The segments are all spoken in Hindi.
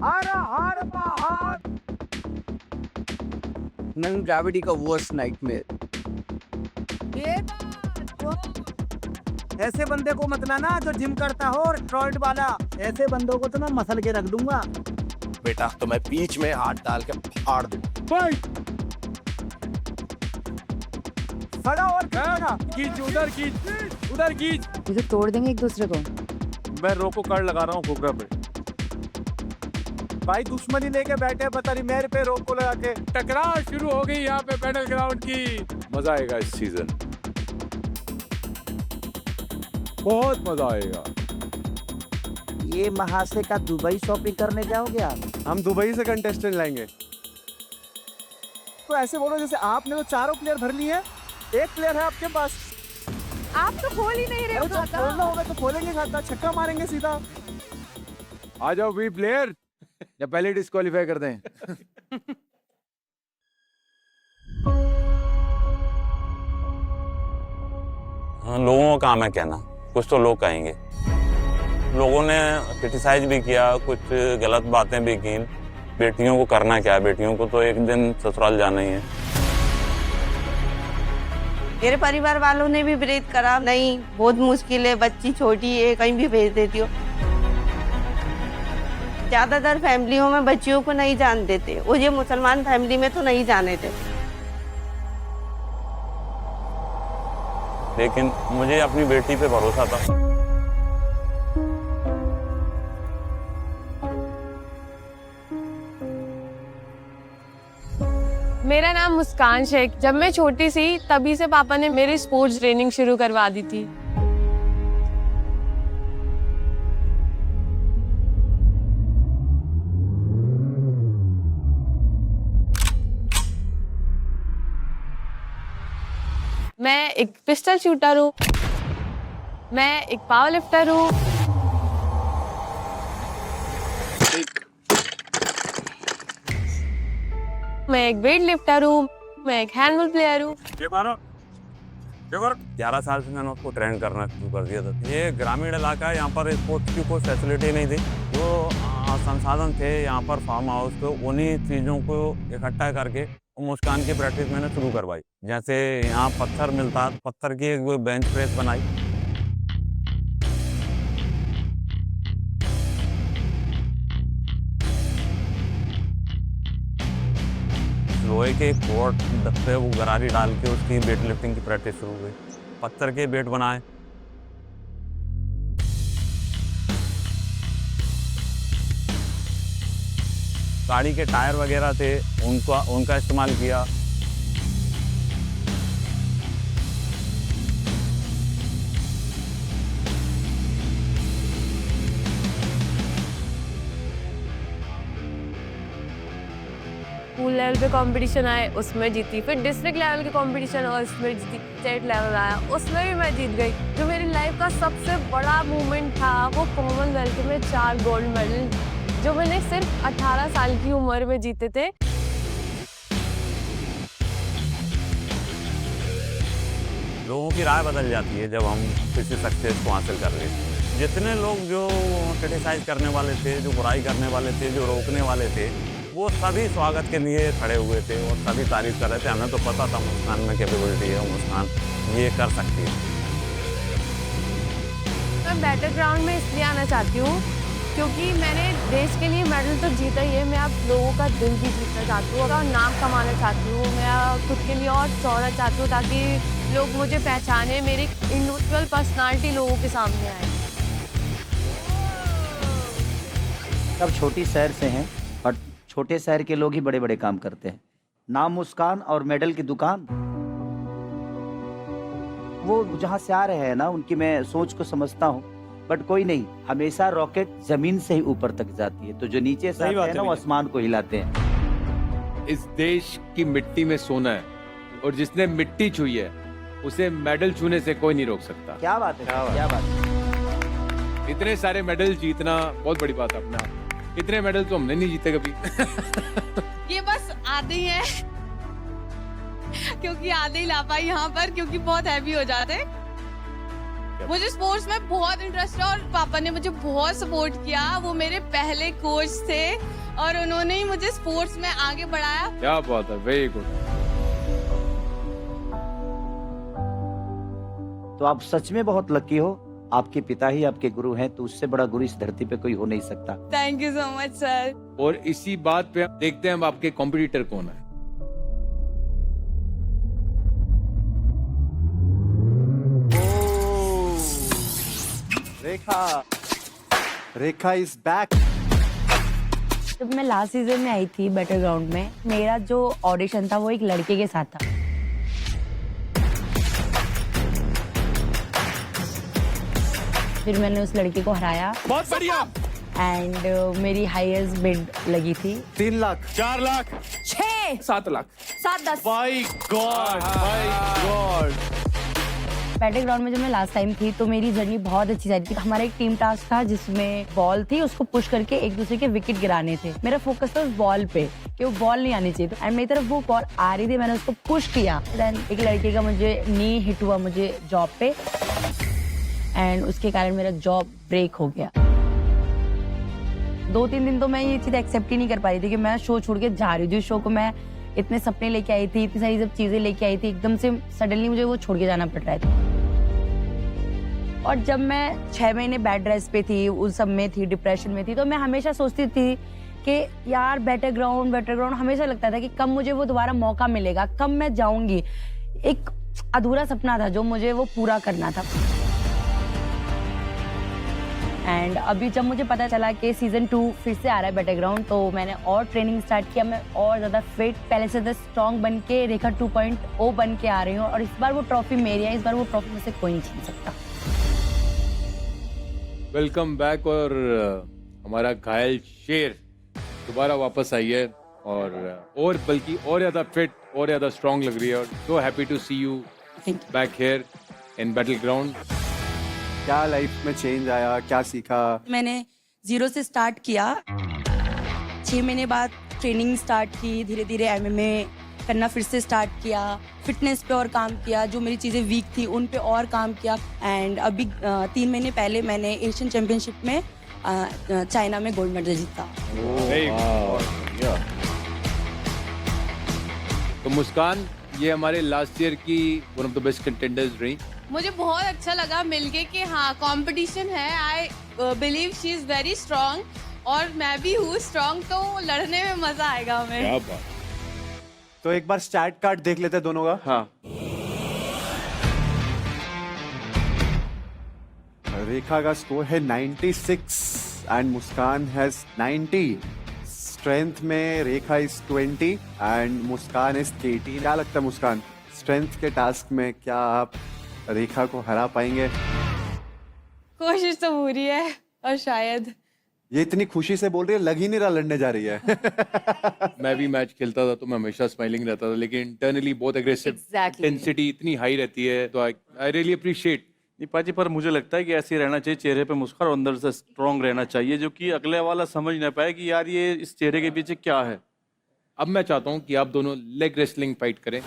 हर हर महादेव। नन ग्रेविटी का वर्स्ट नाइटमेयर। ऐसे बंदे को मत लाना जो जिम करता हो और स्टेरॉइड वाला। ऐसे बंदों को तो मैं मसल के रख दूंगा। बेटा तो मैं बीच में हाथ डाल के फाड़ दूं। खड़ा और खींच उधर खींच। मुझे तोड़ देंगे एक दूसरे को। मैं रोको कड़ लगा रहा हूँ खोखरा पे। भाई दुश्मनी लेके बैठे पता नहीं मेरे पे रोक को लगा के। टकराव शुरू हो गई यहाँ पे बैटल ग्राउंड की। मजा आएगा इस सीजन, बहुत मजा आएगा। ये महाशय का दुबई शॉपिंग करने जाओगे आप? हम दुबई से कंटेस्टेंट लाएंगे। तो ऐसे बोलो जैसे आपने तो चारों प्लेयर भर लिए हैं, एक प्लेयर है आपके पास। आप तो खोल ही नहीं रहे हो खाता। खोलना होगा तो खोलेंगे खाता, छक्का मारेंगे सीधा। आ जाओ भी प्लेयर, या पहले डिस्क्वालीफाई कर दें। हाँ, लोगों का काम है कहना, कुछ तो लोग कहेंगे। लोगों ने क्रिटिसाइज भी किया, कुछ गलत बातें भी की। बेटियों को करना क्या है, बेटियों को तो एक दिन ससुराल जाना ही है। मेरे परिवार वालों ने भी विरोध करा, नहीं बहुत मुश्किल है, बच्ची छोटी है, कहीं भी भेज देती हो। ज्यादातर फैमिलियों में बच्चियों को नहीं जान देते, वो ये मुसलमान फैमिली में तो नहीं जाने देते। लेकिन मुझे अपनी बेटी पे भरोसा था। मेरा नाम मुस्कान शेख। जब मैं छोटी सी तभी से पापा ने मेरी स्पोर्ट्स ट्रेनिंग शुरू करवा दी थी। मैं एक पिस्टल शूटर हूँ, मैं एक पावर लिफ्टर हूँ, मैं एक वेट लिफ्टर हूँ, मैं एक हैंडबॉल प्लेयर हूँ। 11 साल से मैंने उसको ट्रेन करना शुरू कर दिया था। ये ग्रामीण इलाका है, यहाँ पर स्पोर्ट्स की कोई फैसिलिटी नहीं थी। जो संसाधन थे यहाँ पर फार्म हाउस पे, उन्हीं चीज़ों को इकट्ठा करके मुस्कान की प्रैक्टिस मैंने शुरू करवाई। जैसे यहाँ पत्थर मिलता, पत्थर की एक बेंच प्रेस बनाई। लोहे के कोर्ट पे वो गरारी डाल के उसकी वेट लिफ्टिंग की प्रैक्टिस शुरू हुई। पत्थर के वेट बनाए। गाड़ी के टायर वगैरह थे, उनका इस्तेमाल किया। स्कूल लेवल पे कंपटीशन आए, उसमें जीती। फिर डिस्ट्रिक्ट लेवल के कंपटीशन और उसमें जीती। स्टेट लेवल आया, उसमें भी मैं जीत गई। जो मेरी लाइफ का सबसे बड़ा मूवमेंट था वो कॉमनवेल्थ में 4 गोल्ड मेडल, जो मैंने सिर्फ 18 साल की उम्र में जीते थे। लोगों की राय बदल जाती है जब हम किसी सक्सेस को हासिल कर लेते हैं। जितने लोग जो क्रिटिसाइज करने वाले थे, जो बुराई करने वाले थे, जो रोकने वाले थे, वो सभी स्वागत के लिए खड़े हुए थे और सभी तारीफ कर रहे थे। हमें तो पता था मुस्कान में कैपेबिलिटी है, मुस्कान ये कर सकती है। मैं बैटल ग्राउंड में इसलिए आना चाहती हूँ क्योंकि मैंने देश के लिए मेडल तो जीता ही है, मैं आप लोगों का दिल भी जीतना चाहती हूँ और नाम कमाना चाहती हूँ। मैं खुद के लिए और चौड़ा चाहती हूँ ताकि लोग मुझे पहचाने, मेरी इंडिविजुअल पर्सनालिटी लोगों के सामने आए। सब छोटी शहर से हैं और छोटे शहर के लोग ही बड़े बड़े काम करते हैं। नाम मुस्कान और मेडल की दुकान। वो जहाँ से आ रहे हैं ना, उनकी मैं सोच को समझता हूँ, बट कोई नहीं, हमेशा रॉकेट जमीन से ही ऊपर तक जाती है, तो जो नीचे से आते हैं ना वो आसमान को हिलाते हैं। इस देश की मिट्टी में सोना है और जिसने मिट्टी छुई है उसे मेडल छूने से कोई नहीं रोक सकता। क्या बात है, क्या बात है। इतने सारे मेडल जीतना बहुत बड़ी बात है अपने आप। इतने मेडल तो हमने नहीं जीते कभी। ये बस आधे ही है क्योंकि आधे ही ला पाई यहाँ पर, क्योंकि बहुत हैवी हो जाते। क्या? मुझे स्पोर्ट्स में बहुत इंटरेस्ट है और पापा ने मुझे बहुत सपोर्ट किया। वो मेरे पहले कोच थे और उन्होंने ही मुझे स्पोर्ट्स में आगे बढ़ाया। क्या बात है, वेरी गुड। तो आप सच में बहुत लकी हो, आपके पिता ही आपके गुरु हैं, तो उससे बड़ा गुरु इस धरती पे कोई हो नहीं सकता। Thank you so much sir. और इसी बात पे देखते हैं अब आपके कॉम्पिटिटर कौन है। रेखा इज बैक। जब मैं लास्ट सीजन में आई थी बैटल ग्राउंड में, मेरा जो ऑडिशन था वो एक लड़के के साथ था। फिर मैंने उस लड़के को हराया। बहुत बढ़िया। एंड मेरी हाईएस्ट बिड लगी थी 3 lakh, 4 lakh, 6, 7 lakh, 7, 10। My God. Battle ground में जब मैं लास्ट टाइम थी तो मेरी जर्नी बहुत अच्छी जा रही थी। हमारा एक टीम टास्क था जिसमें बॉल थी, उसको पुश करके एक दूसरे के विकेट गिराने थे। मेरा फोकस था उस बॉल पे कि वो बॉल नहीं आनी चाहिए, एंड मेरी तरफ वो बॉल आ रही थी, मैंने उसको पुश किया। देन एक लड़के का मुझे नी हिट हुआ मुझे जॉब पे, एंड उसके कारण मेरा जॉब ब्रेक हो गया। 2-3 दिन तो मैं ये चीज एक्सेप्ट ही नहीं कर पा रही थी कि मैं शो छोड़ के जा रही थी। शो को मैं इतने सपने लेके आई थी, इतनी सारी सब चीजें लेके आई थी, एकदम से सडनली मुझे वो छोड़ के जाना पड़ रहा था। और जब मैं 6 महीने बैड रेस्ट पे थी, उस सब में थी, डिप्रेशन में थी, तो मैं हमेशा सोचती थी कि यार बैटल ग्राउंड हमेशा लगता था कि कब मुझे वो दोबारा मौका मिलेगा, कब मैं जाऊंगी। एक अधूरा सपना था जो मुझे वो पूरा करना था। एंड अभी जब मुझे पता चला कि सीजन 2 फिर से आ रहा है बैटल ग्राउंड, तो मैंने और ट्रेनिंग स्टार्ट किया। मैं और ज्यादा फिट, पहले से ज्यादा स्ट्रॉन्ग बन के रेखा 2.0 बन के आ रही हूँ। और इस बार वो ट्रॉफी मेरी है, इस बार वो ट्रॉफी मुझसे कोई नहीं छीन सकता। Welcome back. और हमारा घायल शेर दोबारा वापस आई है और बल्कि और ज्यादा फिट और ज्यादा स्ट्रांग लग रही है। और so happy to see you back here in battle ground. क्या लाइफ में चेंज आया, क्या सीखा? मैंने 0 से स्टार्ट किया। 6 महीने बाद ट्रेनिंग स्टार्ट की, धीरे धीरे MMA करना फिर से स्टार्ट किया, फिटनेस पे और काम किया, जो मेरी चीज़ें वीक थी उन पे और काम किया। एंड अभी 3 महीने पहले मैंने एशियन चैंपियनशिप में चाइना में गोल्ड मेडल जीता। तो मुस्कान, ये हमारे लास्ट ईयर की one of the best contenders रही। मुझे बहुत अच्छा लगा मिलके कि हाँ कंपटीशन है। I believe she is very strong और मैं भी हूँ स्ट्रांग, तो लड़ने में मजा आएगा हमें। क्या बात। तो एक बार स्टैट कार्ड देख लेते हैं दोनों का। हाँ। रेखा का स्कोर है 96 एंड मुस्कान हैज 90। स्ट्रेंथ में रेखा इज 20 एंड मुस्कान इज 18। क्या लगता है मुस्कान, स्ट्रेंथ के टास्क में क्या आप रेखा को हरा पाएंगे? कोशिश तो पूरी है और शायद। ये इतनी खुशी से बोल रही है, लग ही नहीं रहा लड़ने जा रही है। मैं भी मैच खेलता था तो मैं हमेशा स्माइलिंग रहता था, लेकिन इंटरनली बहुत एग्रेसिव, इंटेंसिटी इतनी हाई रहती है। तो आई रियली अप्रिशिएट। पाजी, पर मुझे लगता है कि ऐसे रहना चाहिए, चेहरे पे मुस्कुराहट और अंदर से स्ट्रॉन्ग रहना चाहिए, जो कि अगले वाला समझ ना पाए कि यार ये इस चेहरे के पीछे क्या है। अब मैं चाहता हूं कि आप दोनों लेग रेसलिंग फाइट करें।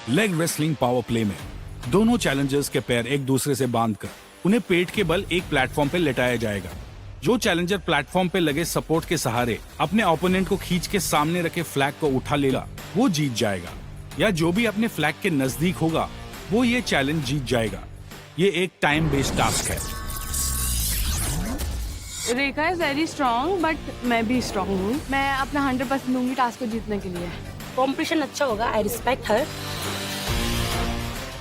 लेग रेसलिंग पावर प्ले में दोनों चैलेंजर्स के पैर एक दूसरे से बांधकर उन्हें पेट के बल एक प्लेटफॉर्म पे लेटाया जाएगा। जो चैलेंजर प्लेटफॉर्म पे लगे सपोर्ट के सहारे अपने ओपोनेंट को खींच के सामने रखे फ्लैग को उठा लेगा, वो जीत जाएगा। या जो भी अपने फ्लैग के नजदीक होगा वो ये चैलेंज जीत जाएगा। ये एक टाइम बेस्ड टास्क है। रेखा इज वेरी स्ट्रॉन्ग बट मैं भी स्ट्रॉन्ग हूँ। मैं अपना 100% दूंगी टास्क को जीतने के लिए। कॉम्पिटिशन अच्छा होगा, I respect her.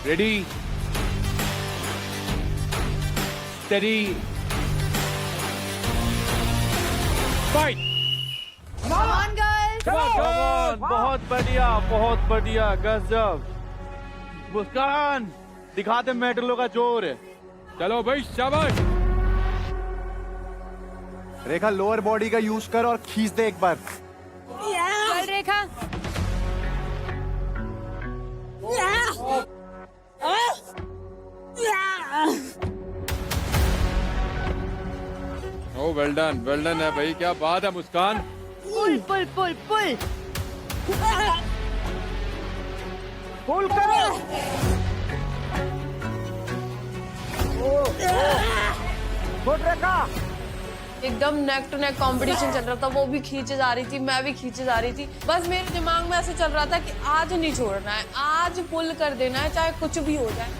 Ready, steady, fight. Come on, girls! Come on! बहुत बढ़िया, गजब। मुस्कान, दिखा दे मेडलों का जोर। चलो भाई, शाबाश। रेखा लोअर बॉडी का यूज कर और खींच दे एक बार। चल रेखा। ओ वेल डन है भाई, क्या बात है मुस्कान। पुल पुल पुल पुल। पुल करो। गुड रेखा। एकदम नेक टू नेक कंपटीशन चल रहा था, वो भी खींचे जा रही थी, मैं भी खींचे जा रही थी। बस मेरे दिमाग में ऐसे चल रहा था कि आज नहीं छोड़ना है, आज पुल कर देना है, चाहे कुछ भी हो जाए।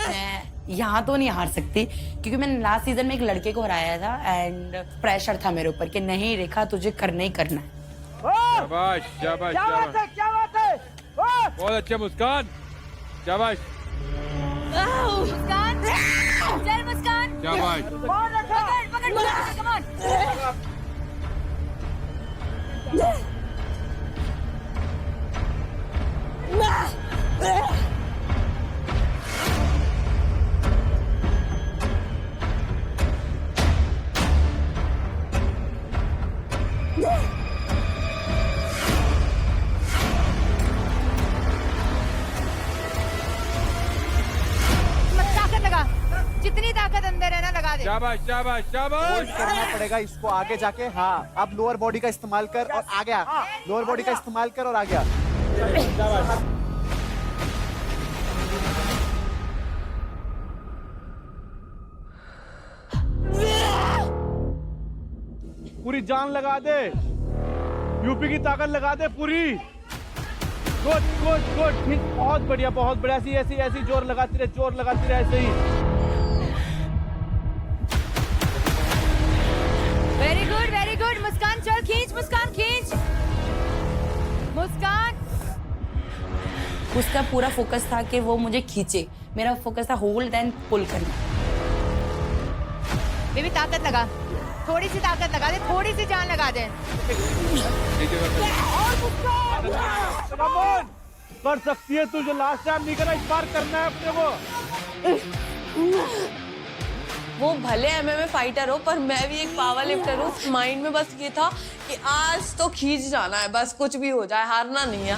मैं यहाँ तो नहीं हार सकती क्योंकि मैंने लास्ट सीजन में एक लड़के को हराया था एंड प्रेशर था मेरे ऊपर कि नहीं रेखा तुझे करना ही करना है। शाबाश शाबाश शाबाश, क्या बात है? बहुत अच्छे मुस्कान, शाबाश मुस्कान, चल मुस्कान, शाबाश। पकड़ पकड़ पकड़, कम ऑन। ताकत लगा, जितनी ताकत अंदर है ना लगा दे। शाबाश शाबाश शाबाश। होल्ड करना पड़ेगा इसको आगे जाके। हाँ, अब लोअर बॉडी का इस्तेमाल कर और आ गया। लोअर बॉडी का इस्तेमाल कर और आ गया। पूरी जान लगा दे, यूपी की ताकत लगा दे पूरी। गुड गुड गुड, ठीक, बहुत बढ़िया बहुत बढ़िया। ऐसी ऐसी ऐसी जोर लगाती रहे, जोर लगाती रहे ऐसे ही। वेरी गुड मुस्कान, चल खींच मुस्कान, खींच मुस्कान। उसका पूरा फोकस था कि वो मुझे खींचे, मेरा फोकस था होल्ड एंड पुल करना। बेबी ताकत लगा, थोड़ी सी ताकत लगा दे, थोड़ी सी जान लगा दे। कम ऑन, कर सकती है तू, जो लास्ट टाइम नहीं करा इस बार करना है अपने को। वो भले एमएमए फाइटर हो पर मैं भी एक पावर लिफ्टर हूँ। माइंड में बस ये था कि आज तो खींच जाना है, बस कुछ भी हो जाए, हारना नहीं है।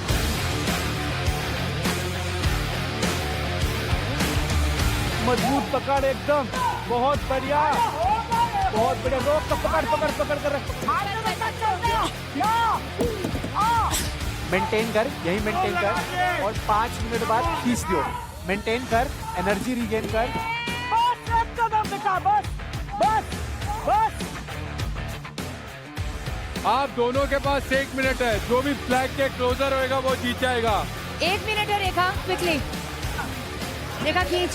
मजबूत पकड़ एकदम, बहुत बढ़िया बहुत बढ़िया। रोक कर पकड़ पकड़ पकड़ कर मेंटेन कर, यही मेंटेन कर और 5 मिनट बाद खींच दो। मेंटेन कर, एनर्जी रिगेन कर। बस बस बस। आप दोनों के पास 1 मिनट है, जो भी फ्लैग के क्लोजर होएगा वो जीत जाएगा। 1 मिनट है रेखा, क्विकली रेखा खींच।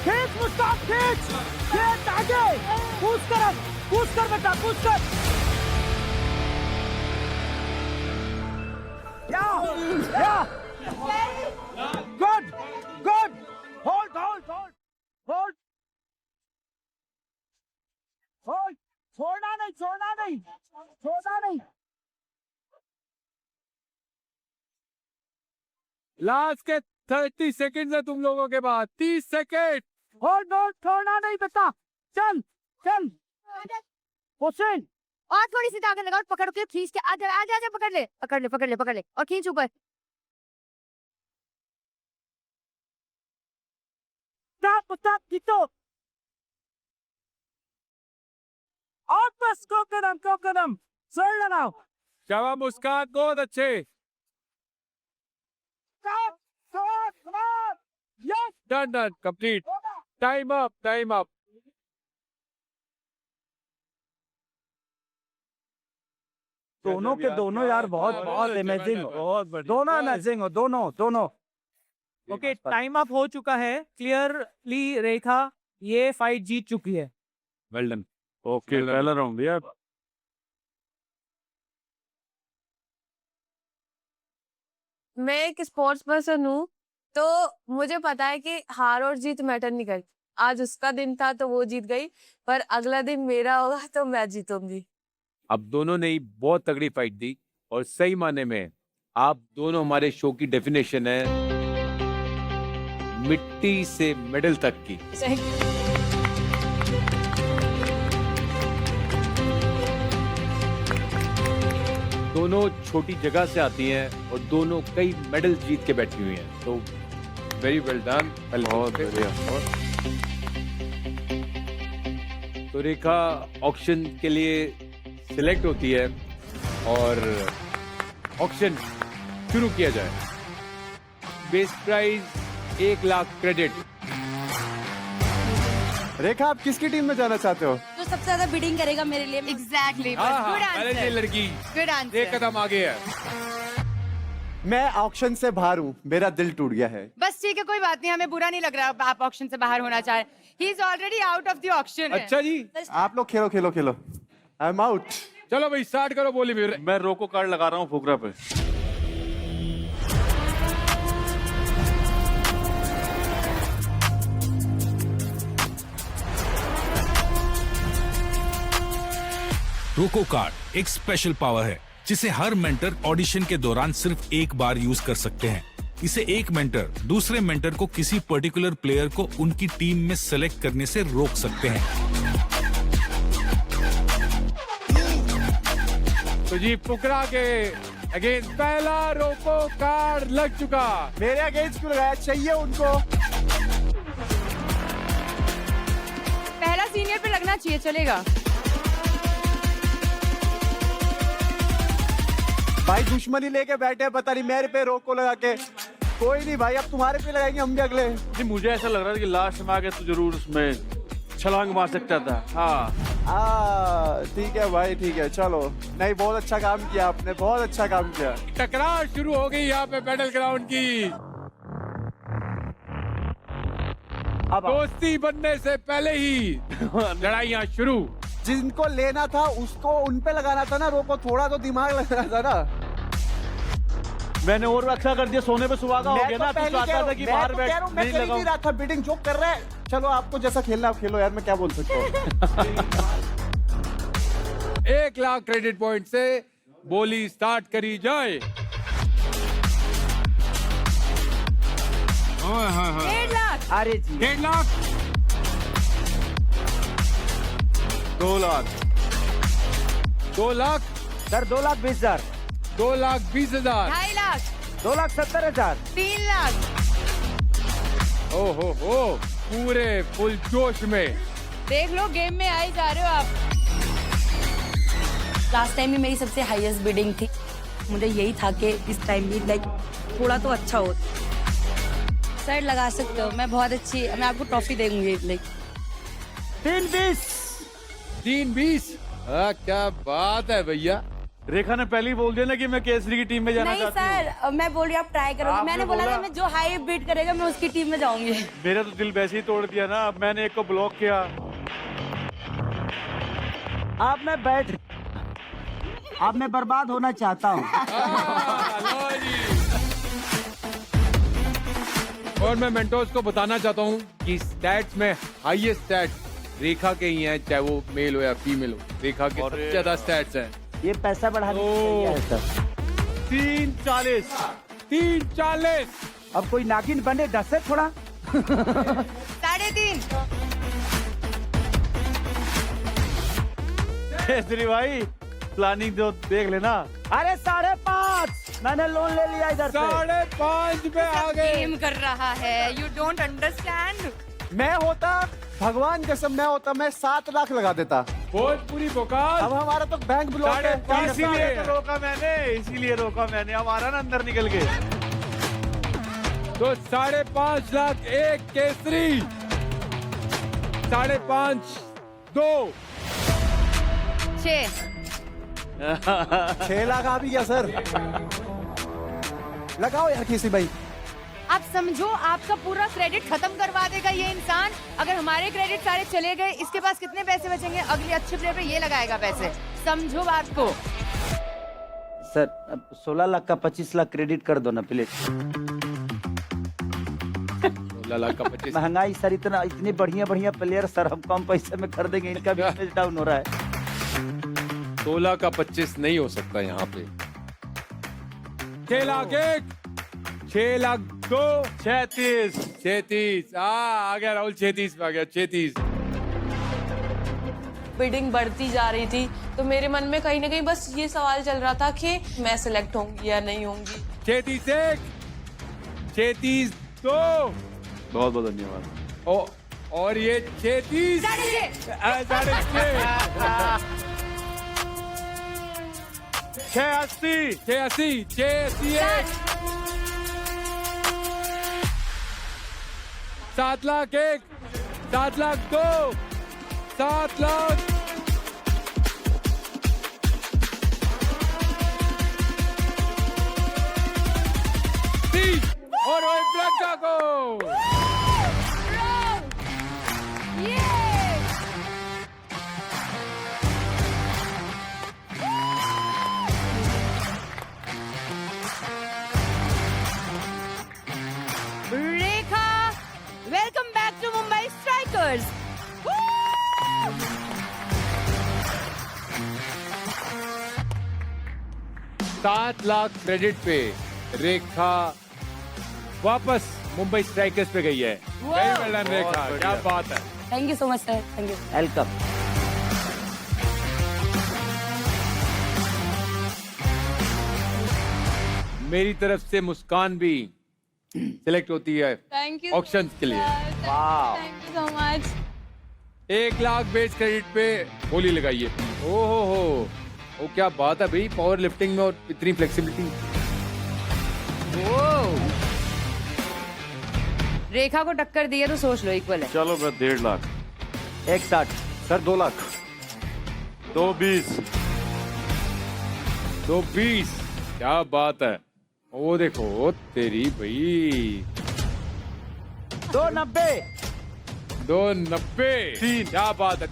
खींच मुस्कान, खींच, खींच आगे, कूद कर बेटा, कूद कर। या good good, hold hold hold hold hold, छोड़ना नहीं छोड़ना नहीं छोड़ना नहीं। लास्ट के 30 सेकंड है तुम लोगों के पास, 30 सेकंड। होल्ड होल्ड, छोड़ना नहीं बेटा, चल चल हुसैन। और थोड़ी सी ताकत लगा और पकड़ के खींच के आजा आजा आजा, पकड़ ले पकड़ ले पकड़ ले पकड़ ले और खींच ऊपर। Stop, Tito. और बस go कदम सर लगाओ। शाबाश मुस्कान, बहुत अच्छे। Done done, complete. Time up time up. दोनों के दोनों यार बहुत बहुत अमेजिंग हो, बहुत बढ़िया, दोनों अमेजिंग हो, दोनों दोनों। ओके, टाइम अप हो चुका है क्लियरली। रेखा ये फाइट जीत चुकी है। Well done. ओके, पहला राउंड यार। मैं एक स्पोर्ट्स पर्सन हूँ तो मुझे पता है कि हार और जीत मैटर नहीं करती। आज उसका दिन था तो वो जीत गई, पर अगला दिन मेरा होगा तो मैं जीतूंगी। अब दोनों ने ही बहुत तगड़ी फाइट दी और सही माने में आप दोनों हमारे शो की डेफिनेशन है मिट्टी से मेडल तक की। दोनों छोटी जगह से आती हैं और दोनों कई मेडल जीत के बैठी हुई हैं, तो वेरी वेल डन। बहुत बढ़िया। तो रेखा ऑक्शन के लिए सिलेक्ट होती है और ऑक्शन शुरू किया जाए। Base price 1 lakh credit. Rekha, आप किसकी टीम में जाना चाहते हो? जो सबसे ज्यादा बिडिंग करेगा मेरे लिए। एग्जैक्टली, हाँ, पहले ये लड़की गुड एक कदम आगे है। मैं ऑक्शन से बाहर हूँ, मेरा दिल टूट गया है। बस ठीक है, कोई बात नहीं, हमें बुरा नहीं लग रहा आप ऑक्शन से बाहर होना चाह रहे। He is already out of the auction. अच्छा जी, आप लोग खेलो खेलो खेलो। I am out. चलो भाई स्टार्ट करो। बोली फिर। मैं रोको कार्ड लगा रहा हूँ फुकरा पे। रोको कार्ड एक स्पेशल पावर है जिसे हर मेंटर ऑडिशन के दौरान सिर्फ एक बार यूज कर सकते हैं। इसे एक मेंटर दूसरे मेंटर को किसी पर्टिकुलर प्लेयर को उनकी टीम में सेलेक्ट करने से रोक सकते हैं। तो जी फुकरा के अगेंस्ट पहला रोको कार्ड लग चुका। मेरे अगेंस्ट क्यों लगाया? चाहिए उनको। पहला सीनियर पे लगना चाहिए, चलेगा। भाई दुश्मनी लेके बैठे हैं, पता नहीं मेरे पे रोको लगा के। कोई नहीं भाई, अब तुम्हारे पे लगाएंगे हम भी अगले। जी मुझे ऐसा लग रहा था कि लास्ट में आके तो जरूर उसमें छलांग मार सकता था। हाँ ठीक है भाई, ठीक है, चलो। नहीं, बहुत अच्छा काम किया आपने, बहुत अच्छा काम किया। टकरार शुरू हो गई यहाँ पे बैटल ग्राउंड की। दोस्ती बनने से पहले ही लड़ाइयाँ शुरू। जिनको लेना था उसको उन पे लगाना था ना रोको, थोड़ा तो दिमाग लगाना था ना। मैंने और अच्छा कर दिया, सोने पे सुहागा हो गया ना। तू चाहता था कि बाहर बैठ नहीं लगाऊं। रहा था बिडिंग जो कर रहा है। चलो आपको जैसा खेलना आप खेलो यार, मैं क्या बोल सकता हूँ। 1 लाख क्रेडिट पॉइंट से बोली स्टार्ट करी जाए। 1.5 लाख। अरे जी 1.5 लाख 2 लाख 2 लाख सर 2,20,000 2,20,000 2.5 लाख 2,70,000 3 लाख। ओ हो पूरे फुल जोश में। देख लो, गेम में आ ही जा रहे हो आप। लास्ट टाइम भी मेरी सबसे हाईएस्ट बिडिंग थी। मुझे यही था कि इस टाइम भी लाइक थोड़ा तो अच्छा हो। सर लगा सकते हो, मैं बहुत अच्छी, मैं आपको ट्रॉफी देंगी। लाइक 320। क्या बात है भैया। रेखा ने पहले ही बोल दिया ना कि मैं केसरी की टीम में जाना नहीं चाहती हूँ। सर, मैं बोल रही हूँ आप ट्राई करोगे। मैंने बोला था मैं जो हाई बीट करेगा मैं उसकी टीम में जाऊंगी। मेरा तो दिल वैसे ही तोड़ दिया ना। अब मैंने एक को ब्लॉक किया। अब मैं अब मैं बर्बाद होना चाहता हूँ। और मैं मेंटोर्स को बताना चाहता हूँ कि स्टैट्स में हाईएस्ट स्टैट रेखा के ही हैं, चाहे वो मेल हो या फीमेल हो। रेखा के सबसे ज्यादा स्टैट्स हैं। ये पैसा बढ़ाने की तैयारी है सर। 340। अब कोई नागिन बने 10 से थोड़ा। 3.5। केसरी भाई प्लानिंग जो देख लेना। अरे 5.5 मैंने लोन ले लिया इधर से। 5.5 पे आ गए। गेम कर रहा है, यू डोंट अंडरस्टैंड। मैं होता, भगवान कसम मैं होता, मैं 7 लाख लगा देता। भोजपुरी बोकाल। अब हमारा तो बैंक ब्लॉक है। इसीलिए तो रोका मैंने। अब आ रहा ना अंदर निकल के। तो 5.5 लाख एक केसरी। 5.5 2 6 6 लाख आ भी गया सर। लगाओ यार केसरी भाई। आप समझो, आपका पूरा क्रेडिट खत्म करवा देगा ये इंसान। अगर हमारे क्रेडिट सारे चले गए, इसके पास कितने पैसे बचेंगे? अगले अच्छे प्लेयर पे ये लगाएगा पैसे। समझो बात को। सर अब 16 लाख का 25 लाख क्रेडिट कर दो ना प्लीज। 16 लाख का 25। महंगाई सर इतने बढ़िया प्लेयर सर हम कम पैसे में कर देंगे। इनका बिजनेस डाउन हो रहा है। 16 का 25 नहीं हो सकता यहाँ पे। 6 लाख 1 6 लाख 2 36 आ गया राहुल। 36 पे आ गया। 36। बिडिंग बढ़ती जा रही थी तो मेरे मन में कहीं ना कहीं बस ये सवाल चल रहा था कि मैं सिलेक्ट होंगी या नहीं होंगी। 36 1 36 2। बहुत बहुत धन्यवाद। और ये 36 6 680 680 7 लाख 1 7 लाख 2 7 लाख 3 और रोहित ब्लैंका को Rekha, welcome back to Mumbai strikers. 7 lakh credit पे रेखा वापस मुंबई स्ट्राइकर्स पे गई है। वेरी वेल डन रेखा, क्या बात है। Thank you so much sir, thank you. Welcome. मेरी तरफ से मुस्कान भी सिलेक्ट होती है थैंक यू ऑक्शन के लिए। Thank you so much. 1 lakh base credit पे बोली लगाइए। ओहो हो, वो क्या बात है भाई, पावर लिफ्टिंग में और इतनी फ्लेक्सिबिलिटी। रेखा को टक्कर दी है तो सोच लो इक्वल है। चलो मैं 1.5 लाख 160 सर 2 लाख 220 220, क्या बात है। वो देखो तेरी भाई 290 290, क्या बात है।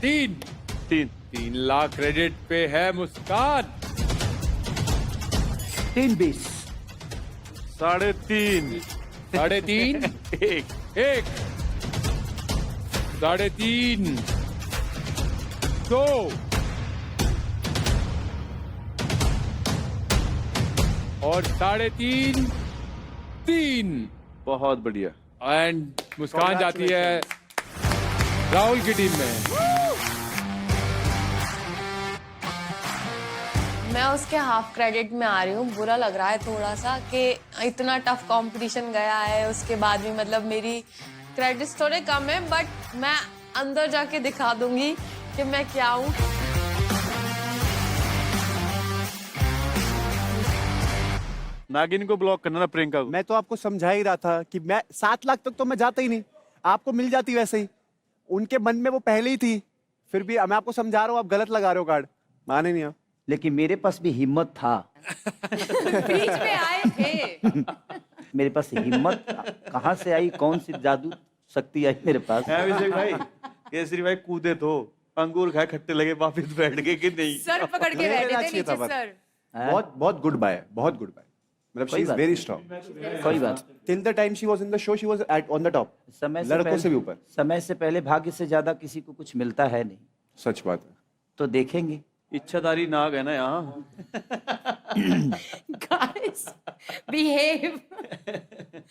3 लाख क्रेडिट पे है मुस्कान। 320 3.5 3.5 एक 3.5 2 और 3.5 3। बहुत बढ़िया। एंड मुस्कान जाती है राहुल की टीम में। मैं उसके हाफ क्रेडिट में आ रही हूँ। बुरा लग रहा है थोड़ा सा कि इतना टफ कंपटीशन गया है, उसके बाद भी मतलब मेरी क्रेडिट्स थोड़े कम है, बट मैं अंदर जाके दिखा दूंगी कि मैं क्या हूँ। नागिन को ब्लॉक करना ना, प्रियंका को। मैं तो आपको समझा ही रहा था कि मैं 7 लाख तक तो मैं जाता ही नहीं, आपको मिल जाती वैसे ही। उनके मन में वो पहले ही थी, फिर भी मैं आपको समझा रहा हूँ, आप गलत लगा रहे हो कार्ड, माने नहीं आप। लेकिन मेरे पास भी हिम्मत था। बीच में आए थे। मेरे पास हिम्मत कहाँ से आई, कौन सी जादू शक्ति आई मेरे पास। अभिषेक भाई, केसरी भाई कूदे तो अंगूर खाए, खट्टे लगे, वापिस बैठ गए कि नहीं। सर पकड़ के बैठे थे नीचे सर। बहुत गुड बाय, बहुत गुड बाय। मतलब शी इज वेरी स्ट्रांग। कोई बात। Till the time she was in the show, she was on the top. लड़कों से भी ऊपर। समय से पहले भाग्य से ज्यादा किसी को कुछ मिलता है नहीं। सच बात है। तो देखेंगे। इच्छाधारी नाग है ना यहाँ। Guys behave.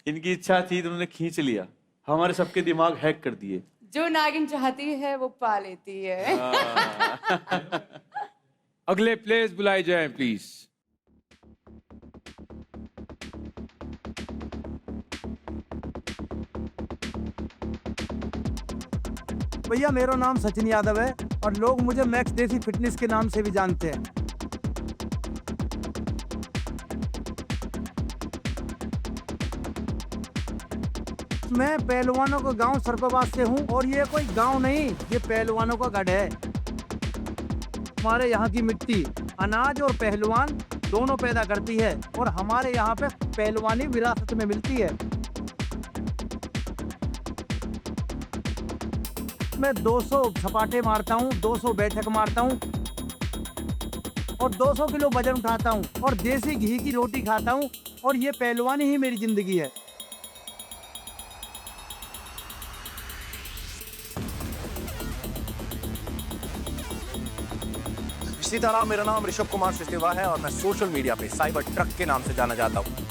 इनकी इच्छा थी तो उन्होंने खींच लिया, हमारे सबके दिमाग हैक कर दिए। जो नागिन चाहती है वो पा लेती है। अगले प्लेयर्स बुलाए जाएं प्लीज। भैया मेरा नाम सचिन यादव है और लोग मुझे मैक्स देसी फिटनेस के नाम से भी जानते हैं। मैं पहलवानों का गांव सर्पाबाद से हूं और ये कोई गांव नहीं, ये पहलवानों का गढ़ है। हमारे यहाँ की मिट्टी अनाज और पहलवान दोनों पैदा करती है और हमारे यहाँ पे पहलवानी विरासत में मिलती है। मैं 200 सपाटे मारता हूँ, 200 बैठक मारता हूँ और 200 किलो वजन उठाता हूँ और देसी घी की रोटी खाता हूँ और ये पहलवानी ही मेरी जिंदगी है। इसी तरह मेरा नाम ऋषभ कुमार सिचदेवा है और मैं सोशल मीडिया पे साइबर ट्रक के नाम से जाना जाता हूँ।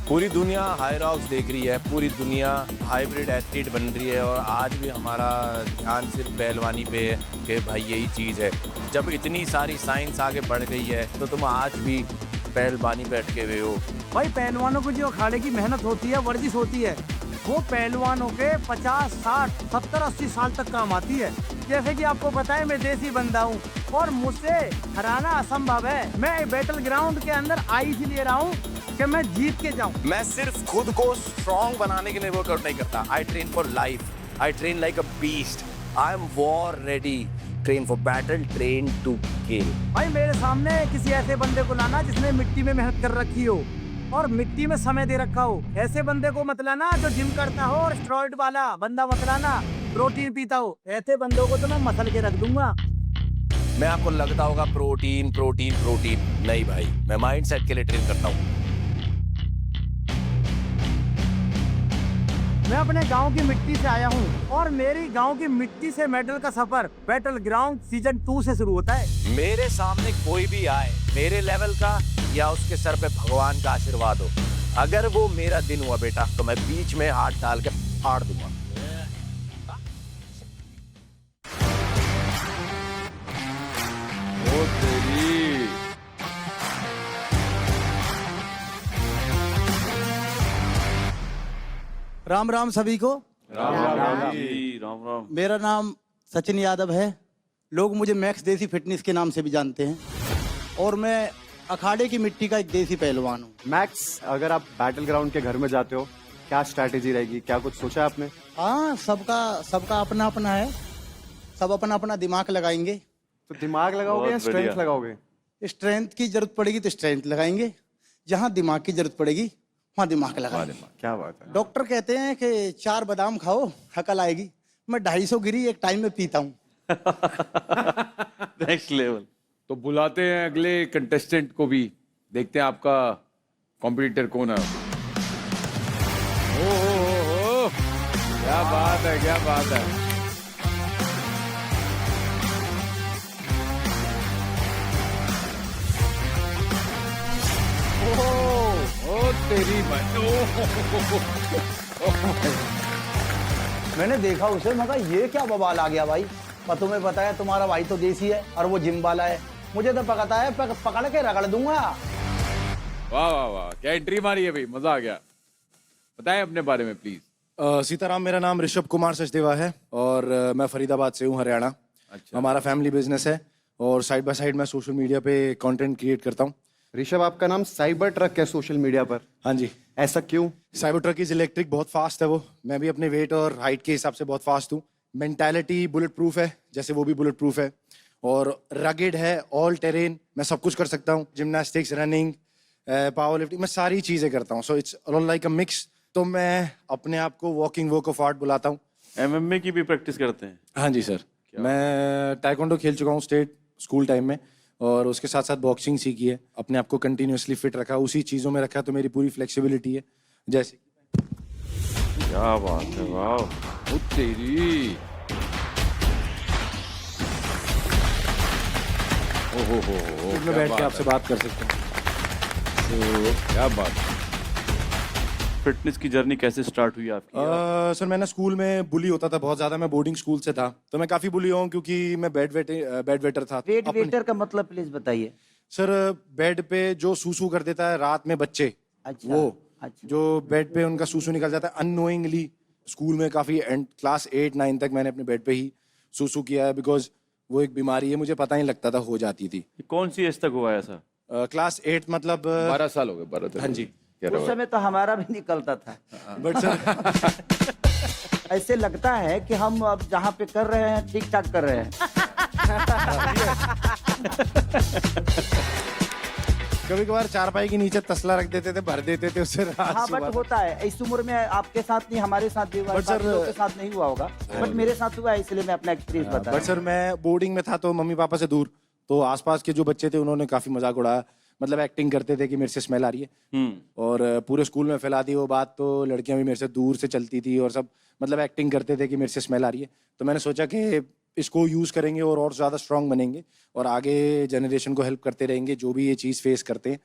पूरी दुनिया हाई रॉक्स देख रही है, पूरी दुनिया हाइब्रिड एथलीट बन रही है और आज भी हमारा ध्यान सिर्फ पहलवानी पे है कि भाई यही चीज़ है। जब इतनी सारी साइंस आगे बढ़ गई है तो तुम आज भी पहलवानी पे अटके हुए हो। भाई पहलवानों को जो अखाड़े की मेहनत होती है, वर्जिश होती है, वो पहलवानों के 50, 60, 70, 80 साल तक काम आती है। जैसे कि आपको पता है मैं देसी बंदा हूँ, और मुझसे हराना असंभव है। मैं बैटल ग्राउंड के अंदर आई इसलिए रहा हूँ कि मैं जीत के जाऊँ। मैं सिर्फ खुद को स्ट्रॉन्ग बनाने के लिए वर्कआउट नहीं करता। I train for life. I train like a beast. I am war ready. Train for battle, train to kill. भाई मेरे सामने किसी ऐसे बंदे को लाना जिसने मिट्टी में मेहनत कर रखी हो और मिट्टी में समय दे रखा हो। ऐसे बंदे को मत लाना जो जिम करता हो और स्टेरॉइड वाला बंदा मत लाना, प्रोटीन पीता हो। ऐसे बंदों को तो मैं मसल के रख दूंगा। मैं आपको लगता होगा प्रोटीन प्रोटीन प्रोटीन, नहीं भाई, मैं माइंडसेट के लिए ट्रेन करता हूँ। मैं अपने गांव की मिट्टी से आया हूँ और मेरी गांव की मिट्टी से मेडल का सफर बैटल ग्राउंड सीजन 2 से शुरू होता है। मेरे सामने कोई भी आए, मेरे लेवल का या उसके सर पे भगवान का आशीर्वाद हो, अगर वो मेरा दिन हुआ बेटा तो मैं बीच में हाथ डाल के फाड़ दूंगा। ओ तेरी। राम राम सभी को। राम राम जी। राम राम। मेरा नाम सचिन यादव है। लोग मुझे मैक्स देसी फिटनेस के नाम से भी जानते हैं और मैं अखाड़े की मिट्टी का एक देसी पहलवान हूँ। मैक्स, अगर आप बैटल ग्राउंड के घर में जाते हो, क्या स्ट्रैटेजी रहेगी? क्या कुछ सोचा है आपने? हाँ, सबका अपना अपना है। सब अपना अपना दिमाग लगाएंगे। तो दिमाग लगाओगे या स्ट्रेंथ लगाओगे? स्ट्रेंथ की जरूरत पड़ेगी तो स्ट्रेंथ लगाएंगे, जहाँ दिमाग की जरूरत पड़ेगी वहाँ दिमाग लगाएंगे। क्या बात है। डॉक्टर कहते हैं कि 4 बादाम खाओ अकल आएगी। मैं 250 गिरी एक टाइम में पीता हूँ। Next level. तो बुलाते हैं अगले कंटेस्टेंट को भी, देखते हैं आपका कॉम्पिटिटर कौन है। ओ, क्या बात है, क्या बात है। ओ तेरी भाई। मैंने देखा उसे, मैं कहा ये क्या बवाल आ गया भाई। पर तुम्हें पता है तुम्हारा भाई तो देसी है और वो जिम वाला है। मुझे तो पता है पकड़ के रगड़ दूंगा। वाह वाह वाह, क्या एंट्री मारी है भाई, मजा आ गया। बताएं अपने बारे में प्लीज। सीताराम, मेरा नाम ऋषभ कुमार सचदेवा है और मैं फरीदाबाद से हूँ, हरियाणा। अच्छा। हमारा फैमिली बिजनेस है और साइड बाय साइड मैं सोशल मीडिया पे कंटेंट क्रिएट करता हूँ। ऋषभ, आपका नाम साइबर ट्रक है सोशल मीडिया पर। हाँ जी। ऐसा क्यों? साइबर ट्रक इज इलेक्ट्रिक, बहुत फास्ट है वो। मैं भी अपने वेट और हाइट के हिसाब से बहुत फास्ट हूँ। मेंटालिटी बुलेट प्रूफ है, जैसे वो भी बुलेट प्रूफ है। और रगेड है, ऑल टेरेन, मैं सब कुछ कर सकता हूँ। जिम्नास्टिक्स, रनिंग, पावर लिफ्टिंग, मैं सारी चीजें करता हूँ। So it's all like a mix. तो मैं अपने आप को वॉकिंग वर्क ऑफ आर्ट बुलाता हूँ। MMA की भी प्रैक्टिस करते हैं? हाँ जी सर, मैं टाइकोंडो खेल चुका हूँ स्टेट स्कूल टाइम में और उसके साथ साथ बॉक्सिंग सीखी है। अपने आप को कंटिन्यूअसली फिट रखा, उसी चीज़ों में रखा, तो मेरी पूरी फ्लेक्सिबिलिटी है। जैसे क्या बात है, वाह। ओ तेरी। ओहो, मैं बैठ के आपसे बात कर सकता हूँ। तो क्या बात है। फिटनेस की जर्नी कैसे स्टार्ट हुई आपकी? सर मैंने स्कूल में बुली होता था बहुत ज्यादा। मैं बोर्डिंग स्कूल से था तो मैं काफी बुली हूँ क्योंकि मैं बेड वेटर था। वेट वेटर का मतलब प्लीज बताइए। सर बेड पे जो सूसू कर देता है रात में बच्चे, अच्छा, वो अच्छा। जो बेड पे उनका सूसू निकल जाता है अननोइंगली। स्कूल में काफी क्लास 8-9 तक मैंने अपने बेड पे ही सूसू किया है, बिकॉज वो एक बीमारी है, मुझे पता ही लगता था हो जाती थी। कौन सी एज तक हुआ ऐसा? क्लास 8 मतलब 12 साल हो गए। 12। हाँ जी। उस समय तो हमारा भी निकलता था। बट सर ऐसे लगता है कि हम अब जहाँ पे कर रहे हैं ठीक ठाक कर रहे हैं। कभी कभार चारपाई के नीचे तसला रख देते थे, भर देते थे उससे रात हाँ, सुबह बट तक। होता है इस उम्र में। आपके साथ नहीं, हमारे साथ भी हुआ, बट सर- काफी लोगों के साथ नहीं हुआ होगा, बट मेरे साथ हुआ है, इसलिए मैं अपना एक्सपीरियंस बता बट सर मैं बोर्डिंग में था तो मम्मी पापा से दूर, तो आसपास के जो बच्चे थे उन्होंने काफी मजाक उड़ाया। मतलब एक्टिंग करते थे कि मेरे से स्मेल आ रही है और पूरे स्कूल में फैला दी वो बात। तो लड़कियां भी मेरे से दूर से चलती थी और सब मतलब एक्टिंग करते थे कि मेरे से स्मेल आ रही है। तो मैंने सोचा कि इसको यूज करेंगे और ज्यादा स्ट्रांग बनेंगे और आगे जनरेशन को हेल्प करते रहेंगे जो भी ये चीज फेस करते हैं।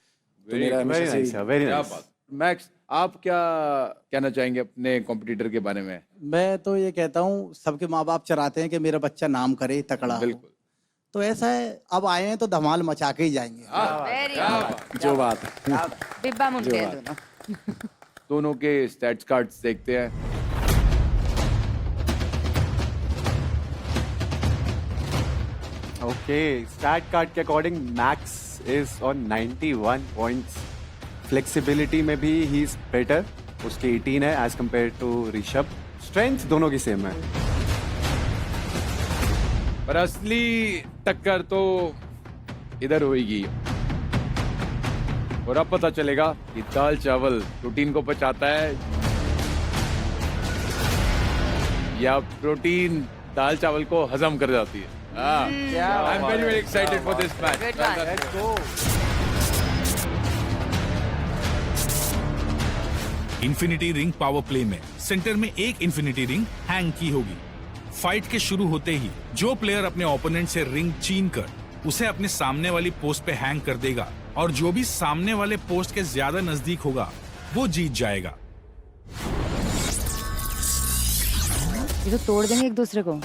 तो मेरा हमेशा से क्या बात। मैक्स, आप क्या कहना चाहेंगे अपने कॉम्पिटिटर के बारे में? मैं तो ये कहता हूँ, सबके माँ बाप चराते हैं कि मेरा बच्चा नाम करे, तकड़ा हो। बिल्कुल। तो ऐसा है, अब आए हैं तो धमाल मचा के ही जाएंगे। जो बात है। डिब्बा मुमकिन है दोनों। दोनों के स्टैट्स कार्ड्स देखते हैं। Okay, stat card के according Max is on 91 points. Flexibility में भी he is better. उसकी 18 है as compared to Rishabh. Strength दोनों की same है. पर असली टक्कर तो इधर होगी। और अब पता चलेगा कि दाल चावल प्रोटीन को पचाता है या प्रोटीन दाल चावल को हजम कर जाती है। I am very very excited for this match. Let's go. Infinity ring power play में सेंटर में एक इन्फिनिटी रिंग हैंग की होगी। फाइट के शुरू होते ही जो प्लेयर अपने ओपोनेंट से रिंग छीन कर उसे अपने सामने वाली पोस्ट पे हैंग कर देगा और जो भी सामने वाले पोस्ट के ज्यादा नजदीक होगा वो जीत जाएगा। ये तो तोड़ देंगे एक दूसरे को।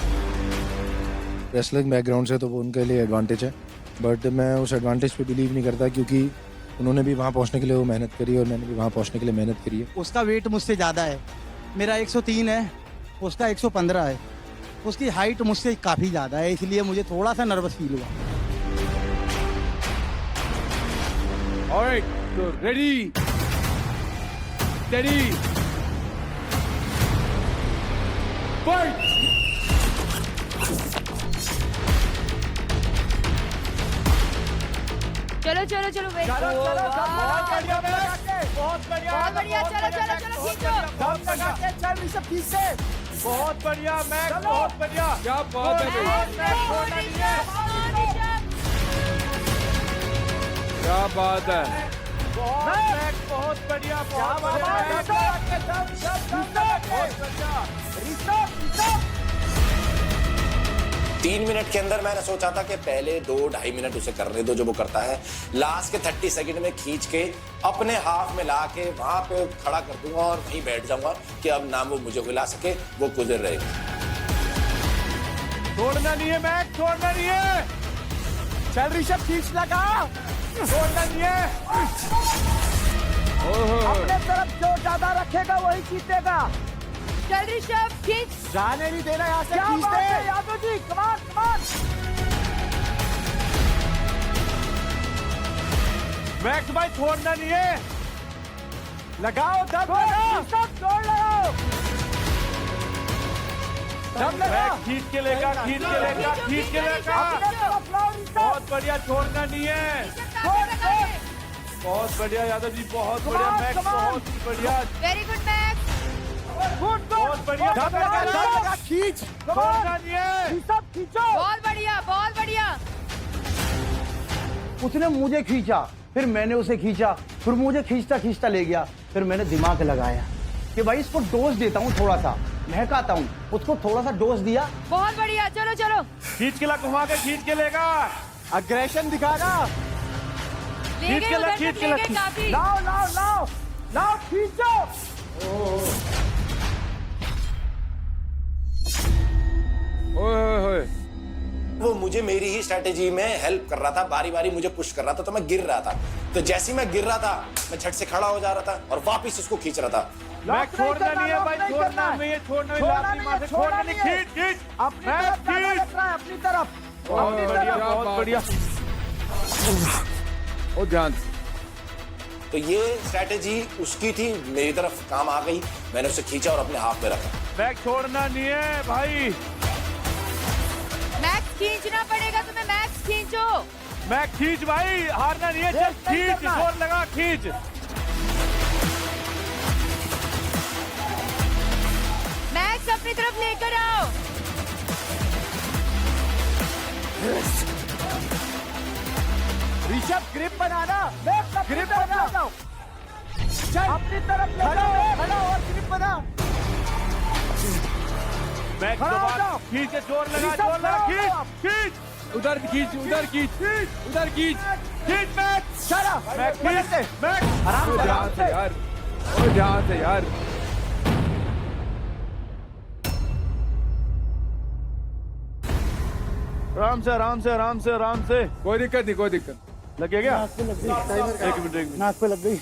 रेसलिंग बैकग्राउंड से तो वो उनके लिए एडवांटेज है, बट मैं उस एडवांटेज पे बिलीव नहीं करता क्योंकि उन्होंने भी वहाँ पहुँचने के लिए वो मेहनत करी है और मैंने भी वहाँ पहुँचने के लिए मेहनत करी है। उसका वेट मुझसे ज़्यादा है, मेरा 103 है, उसका 115 है। उसकी हाइट मुझसे काफ़ी ज़्यादा है, इसलिए मुझे थोड़ा सा नर्वस फील हुआ। ऑलराइट, तो रेडी, स्टेडी, फाइट। चलो चलो चलो वेट चलो चलो बहुत बढ़िया बहुत बढ़िया चलो चलो चलो खींचो चल ऋषभ ठीक से बहुत बढ़िया मैक बहुत बढ़िया क्या बात है, क्या बात है। बहुत बढ़िया बहुत बढ़िया। 3 मिनट के अंदर मैंने सोचा था कि पहले 2-2.5 मिनट उसे करने दो जो वो करता है, लास्ट के 30 सेकंड में खींच के अपने हाफ में ला के वहां पे खड़ा कर दूंगा और वहीं बैठ जाऊंगा कि अब ना वो मुझे हिला सके, वो गुजर रहे। छोड़ना नहीं है मैक, छोड़ना नहीं है। चल ऋषभ खींच लगा, छोड़ना नहीं है। अपने तरफ जो ज्यादा रखेगा वही जीतेगा। चल ऋषभ खींच, जाने नहीं देना यहाँ से, खींचते हैं यादव जी, कमान कमान। मैक्स भाई छोड़ना नहीं है, लगाओ दब लगाओ, सब छोड़ लगाओ, दब लगाओ। खींच के लेगा, खींच के लेगा, खींच के लेगा। बहुत बढ़िया, छोड़ना नहीं है। बहुत बढ़िया यादव जी, बहुत बढ़िया मैक्स, बहुत बढ़िया। वेरी गुड मैक्स, बहुत बढ़िया। खींच, छोड़ना नहीं है, सब खींचो। बहुत बढ़िया बहुत बढ़िया। उसने मुझे खींचा, फिर मैंने उसे खींचा, फिर मुझे खींचता खींचता ले गया। फिर मैंने दिमाग लगाया कि भाई इसको डोज देता हूँ, थोड़ा सा महकाता हूँ, उसको थोड़ा सा डोज दिया। बहुत बढ़िया, चलो चलो खींच के ला, घुमा के खींच के लेगा, अग्रेशन दिखाना। खींच के ला, खींच के ला, लाओ लाओ लाओ लाओ, खींचो। ओए वो मुझे मेरी ही स्ट्रेटेजी में हेल्प कर रहा था, बारी बारी मुझे पुश कर रहा था, तो मैं गिर रहा था। तो जैसे ही मैं गिर रहा था, मैं झट से खड़ा हो जा रहा था और वापस उसको खींच रहा था। मैं छोड़ना नहीं है भाई, छोड़ना नहीं है, छोड़ना नहीं, छोड़ना नहीं, खींच खींच, अपनी तरफ। बहुत बढ़िया, बहुत बढ़िया। ओ ध्यान से। तो ये स्ट्रेटेजी उसकी थी, मेरी तरफ काम आ गई, मैंने उसे खींचा और अपने हाथ में रखा। बैग छोड़ना नहीं है भाई, मैक्स खींचना पड़ेगा तुम्हें, मैक्स खींचो। मैं खींच भाई, हारना नहीं है, चल खींच, जोर लगा, खींच। मैक्स अपनी तरफ लेकर आओ। ऋषभ ग्रिप बनाना, ग्रिप बना, चल अपनी तरफ खड़ा और ग्रिप बना। मैं खींच, जोर लगा, खींच, उधर खींच, उधर खींच, उधर खींच, खींच मैक्स, चला, मैं खींच, मैक्स आराम से, ध्यान से यार, ओ ध्यान से यार। आराम से, आराम से, आराम से, आराम से। कोई दिक्कत नहीं, कोई दिक्कत। लगे क्या? एक मिनट, नाक पे लग गई।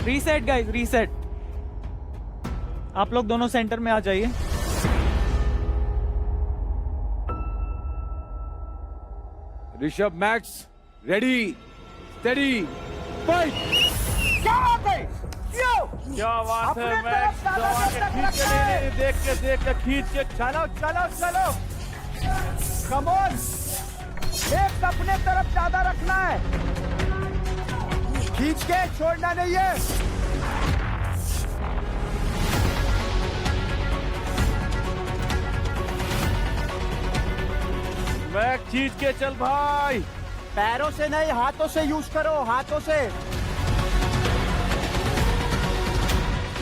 Reset guys, reset. आप लोग दोनों सेंटर में आ जाइए। Rishabh max ready steady fight. क्या बात है? क्या बात है अपने मैक्स, तरफ दबा के ज्यादा खींच के रखना है। देख के खींच के चलो चलो चलो, कम ऑन, एक अपने तरफ ज्यादा रखना है, खींच के छोड़ना नहीं है। मैं खींच के चल भाई। पैरों से नहीं, हाथों से यूज करो, हाथों से।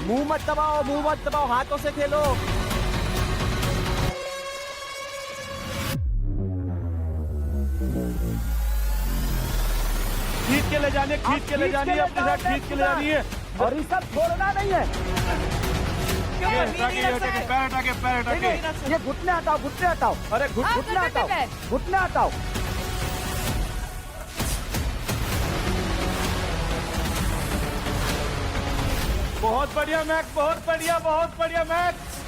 मुंह मत दबाओ, मुंह मत दबाओ, हाथों से खेलो। खींच के ले जानी है, खींच के ले जानी है, अपने साथ खींच के ले जानी है। और ये सब छोड़ना नहीं है। पैर हटा के पैर हटा के। ये घुटने हटाओ, घुटने हटाओ, अरे घुटने हटाओ, घुटने हटाओ। बहुत बढ़िया मैक्स, बहुत बढ़िया मैक्स।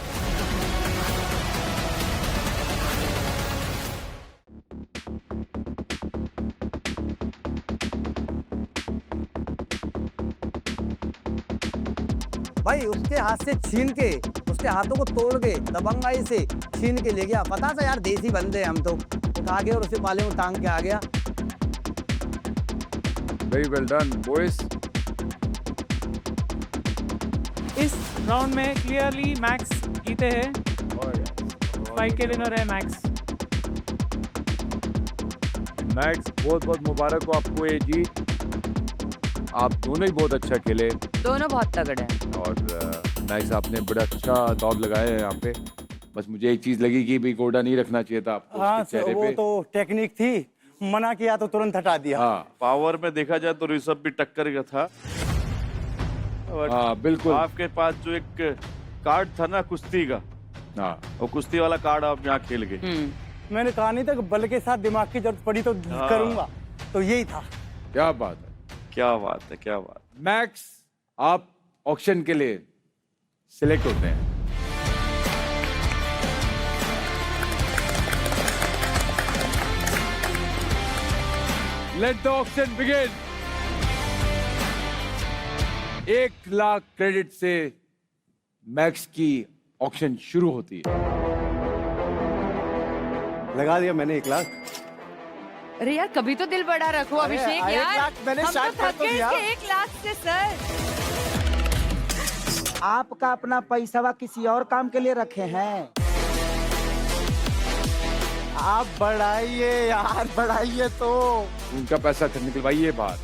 भाई उसके हाथ से छीन के, उसके हाथों को तोड़ के, दबंगाई से छीन के ले गया। पता था यार देसी बंदे हम तो, उठा के और उसे पाले में टांग के आ गया। Very well done boys. इस राउंड में क्लियरली मैक्स जीते हैं। फाइट के विनर है मैक्स। मैक्स बहुत बहुत मुबारक हो आपको ये जीत। आप दोनों ही बहुत अच्छा खेले दोनों बहुत तगड़े हैं। और मैक्स आपने बड़ा अच्छा दौड़ लगाया है यहाँ पे। बस मुझे एक चीज लगी कि भाई गोडा नहीं रखना चाहिए था आपको हाँ उसके चेहरे वो पे। तो टेक्निक थी, मना किया तो तुरंत हटा दिया। हाँ पावर में देखा जाए तो ऋषभ भी टक्कर का था। हाँ बिल्कुल। आपके पास जो एक कार्ड था ना कुश्ती का, हाँ वो कुश्ती वाला कार्ड आप यहाँ खेल गए। मैंने कहा नहीं था कि बल के साथ दिमाग की जरूरत पड़ी तो हाँ। करूंगा, तो यही था। क्या बात है, क्या बात है, क्या बात। मैक्स आप ऑक्शन के लिए सिलेक्ट होते हैं। Let the auction begin. 1 lakh credit से मैक्स की ऑक्शन शुरू होती है। लगा दिया मैंने 1 लाख। अरे यार कभी तो दिल बड़ा रखो अरे, अभिषेक 1 यार। लाख मैंने हम स्टार्ट तो कर थक तो गए दिया। इसके 1 लाख से सर। आपका अपना पैसा किसी और काम के लिए रखे हैं। आप बढ़ाइए यार, बढ़ाइए तो। उनका पैसा निकलवाइए बाहर।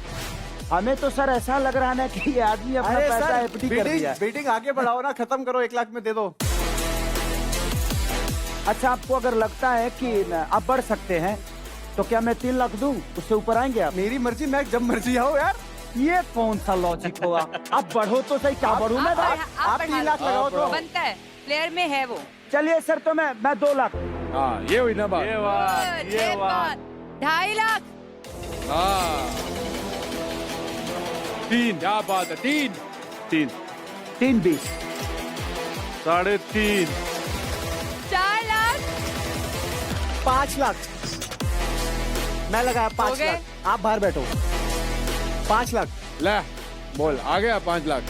हमें तो सर ऐसा लग रहा है ना कि ये आदमी अपना अरे पैसा सर, एफडी कर दिया है। बीटिंग आगे बढ़ाओ ना, खत्म करो, 1 लाख में दे दो। अच्छा आपको अगर लगता है कि आप बढ़ सकते हैं तो क्या मैं 3 लाख दूं, उससे ऊपर आएंगे आप? मेरी मर्जी, मैं जब मर्जी आओ यार। ये कौन सा लॉजिक होगा? आप बढ़ो तो सही, क्या बढ़ूं मैं? आप 3 लाख लगाओ तो बनता है, प्लेयर में है वो। चलिए सर, तो मैं 2 लाख। हाँ ये हुई ना बात। ये बात, ये बात। 2.5 लाख। हाँ 3, क्या बात है, 3 3.20 3.5 4 लाख। 5 लाख मैं लगाया, 5 हो गए? लाख। आप बाहर बैठो। 5 लाख। ले बोल, आ गया 5 लाख।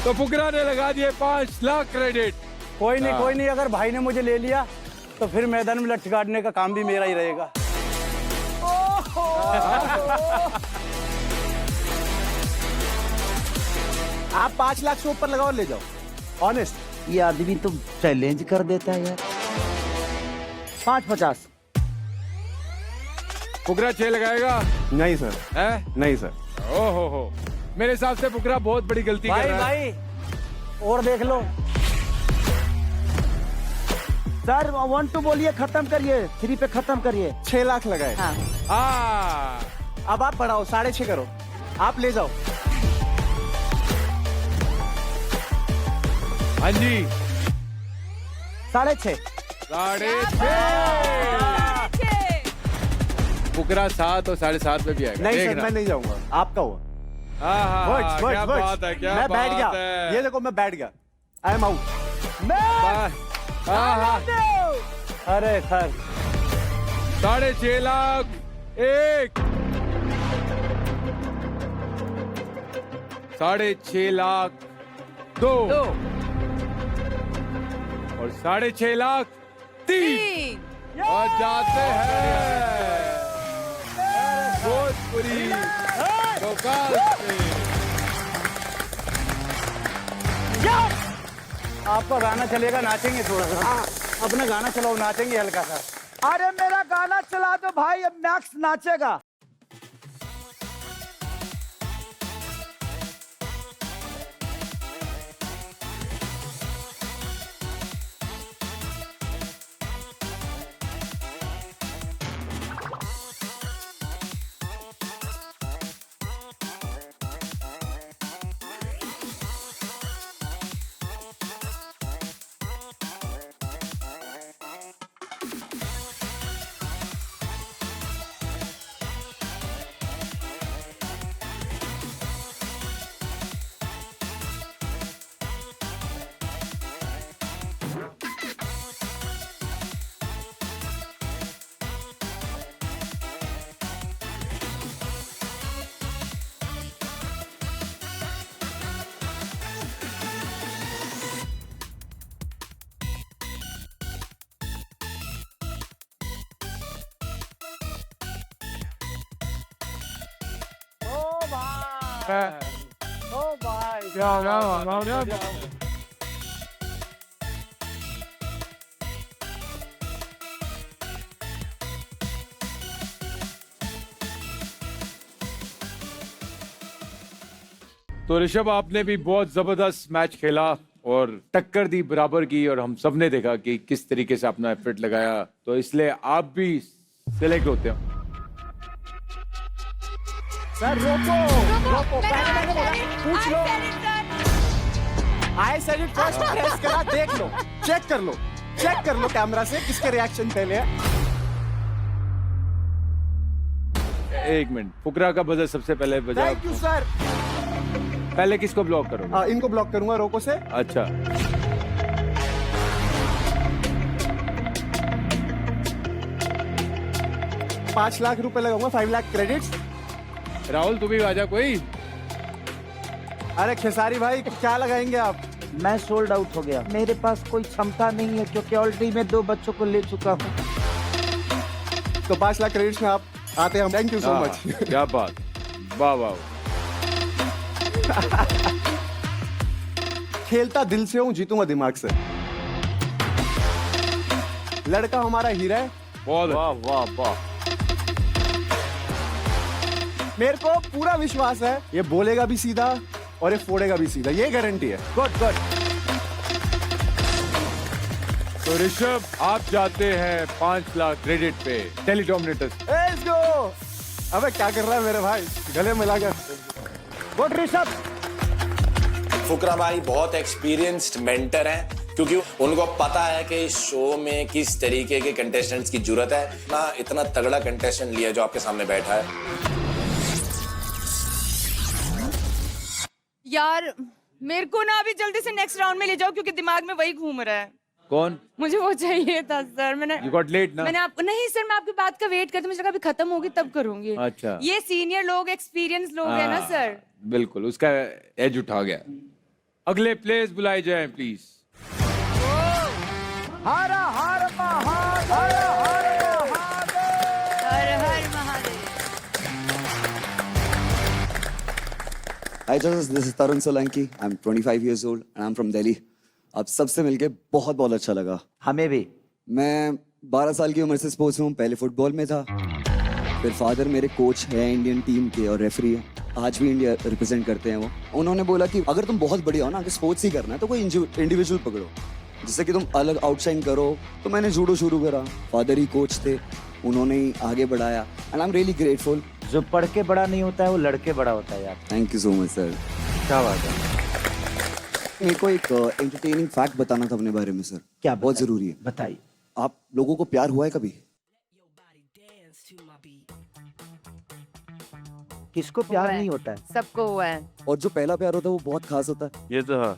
तो फुकरा ने लगा दिए 5 लाख क्रेडिट। कोई नहीं, कोई नहीं, अगर भाई ने मुझे ले लिया तो फिर मैदान में लठ गाड़ने का काम भी मेरा ही रहेगा। आप 5 लाख से ऊपर लगाओ, ले जाओ। ऑनेस्ट, ये आदमी तो चैलेंज कर देता है यार। 5.50 फुकरा 6 लगाएगा? नहीं सर, है नहीं सर। ओहो, मेरे हिसाब से फुकरा बहुत बड़ी गलती कर भाई रहा है। भाई और देख लो। सर 1 2 बोलिए, खत्म करिए, 3 पे खत्म करिए। 6 लाख लगाए। हाँ अब आप बढ़ाओ, 6.5 करो, आप ले जाओ। हाँ जी 6.5 फुकरा 7 और 7.5 पे भी आएगा। नहीं सर, देखना। मैं नहीं जाऊंगा, आपका हुआ। हाँ हाँ वर्ड्स, हाँ, वर्ड्स, क्या वर्ड्स। बात है, क्या मैं बैठ बात गया, है। ये देखो मैं बैठ गया। I am out. हाँ हाँ अरे सर 6.5 लाख 1, 6.5 लाख 2 और 6.5 लाख 3 और जाते हैं भोजपुरी भोकाल से। आपका गाना चलेगा, नाचेंगे थोड़ा सा। अपना गाना चलाओ, नाचेंगे हल्का सा। अरे मेरा गाना चला दो भाई, अब मैक्स नाचेगा। ओ भाई तो ऋषभ, आपने भी बहुत जबरदस्त मैच खेला और टक्कर दी बराबर की, और हम सब ने देखा कि किस तरीके से अपना एफर्ट लगाया, तो इसलिए आप भी सिलेक्ट होते हो। सर रोको, पहले मैंने बोला पूछ लो। I said it first, press करा, देख लो, चेक कर लो कैमरा से किसके रिएक्शन पहले है। 1 मिनट, फुकरा का बजर सबसे पहले बजा। Thank you sir. पहले किसको ब्लॉक करोगे? इनको ब्लॉक करूंगा रोको से। अच्छा, ₹5 लाख लगाऊंगा, 5 लाख क्रेडिट्स। राहुल तू भी आजा कोई। अरे खेसारी भाई क्या लगाएंगे आप? मैं सोल्ड आउट हो गया, मेरे पास कोई क्षमता नहीं है क्योंकि ऑलरेडी मैं 2 बच्चों को ले चुका हूँ। तो 5 लाख क्रेडिट्स में आप आते हैं। Thank you so much. क्या बात, वाह वाह। खेलता दिल से हूँ, जीतूंगा दिमाग से। लड़का हमारा हीरा है। बहुत वाह वाह वाह। मेरे को पूरा विश्वास है ये बोलेगा भी सीधा और ये फोड़ेगा भी सीधा, ये गारंटी है। Good good. तो ऋषभ, आप जाते हैं 5 लाख क्रेडिट पे टेलीडोमिनेटर्स। Let's go. अबे क्या कर रहा है मेरे भाई, गले मिलाकर। गुड ऋषभ। फुकरा भाई बहुत एक्सपीरियंस्ड मेंटर हैं, क्योंकि उनको पता है कि इस शो में किस तरीके के कंटेस्टेंट्स की जरूरत है। ना इतना तगड़ा कंटेस्टेंट लिया जो आपके सामने बैठा है। यार मेरे को ना अभी जल्दी से नेक्स्ट राउंड में ले जाओ, क्योंकि दिमाग में वही घूम रहा है। कौन? मुझे वो चाहिए था सर। मैंने You got late ना? मैंने आपको नहीं सर, मैं आपकी बात का वेट करती, मुझे लगा अभी खत्म होगी तब करूंगी। अच्छा। ये सीनियर लोग, एक्सपीरियंस लोग है ना सर। बिल्कुल, उसका एज उठा गया। अगले प्लेयर्स बुलाए जाएं please. Her her Mahadev, her her Mahadev, her her Mahadev. Hi judges, this is Tarun Solanki. I'm 25 years old and I'm from Delhi. आप सबसे मिलके बहुत बहुत अच्छा लगा। हमें भी। मैं 12 साल की उम्र से स्पोर्ट्स में हूँ। पहले फुटबॉल में था, फिर फादर मेरे कोच है इंडियन टीम के और रेफरी है, आज भी इंडिया रिप्रेजेंट करते हैं वो। उन्होंने बोला कि अगर तुम बहुत बढ़िया हो ना, अगर स्पोर्ट्स ही करना है तो कोई इंडिविजुअल पकड़ो जिससे कि तुम अलग आउटशाइन करो। तो मैंने जूडो शुरू करा, फादर ही कोच थे, उन्होंने ही आगे बढ़ाया and I am really grateful. जो पढ़ के बड़ा नहीं होता है वो लड़के बड़ा होता है यार। Thank you so much sir. क्या बात है। मेरे को एक एंटरटेनिंग फैक्ट बताना था अपने बारे में सर। क्या? बहुत जरूरी है। बताइए। आप लोगों को प्यार हुआ है कभी? किसको प्यार नहीं होता है? सबको हुआ है। और जो पहला प्यार होता है वो बहुत खास होता है। ये तो है।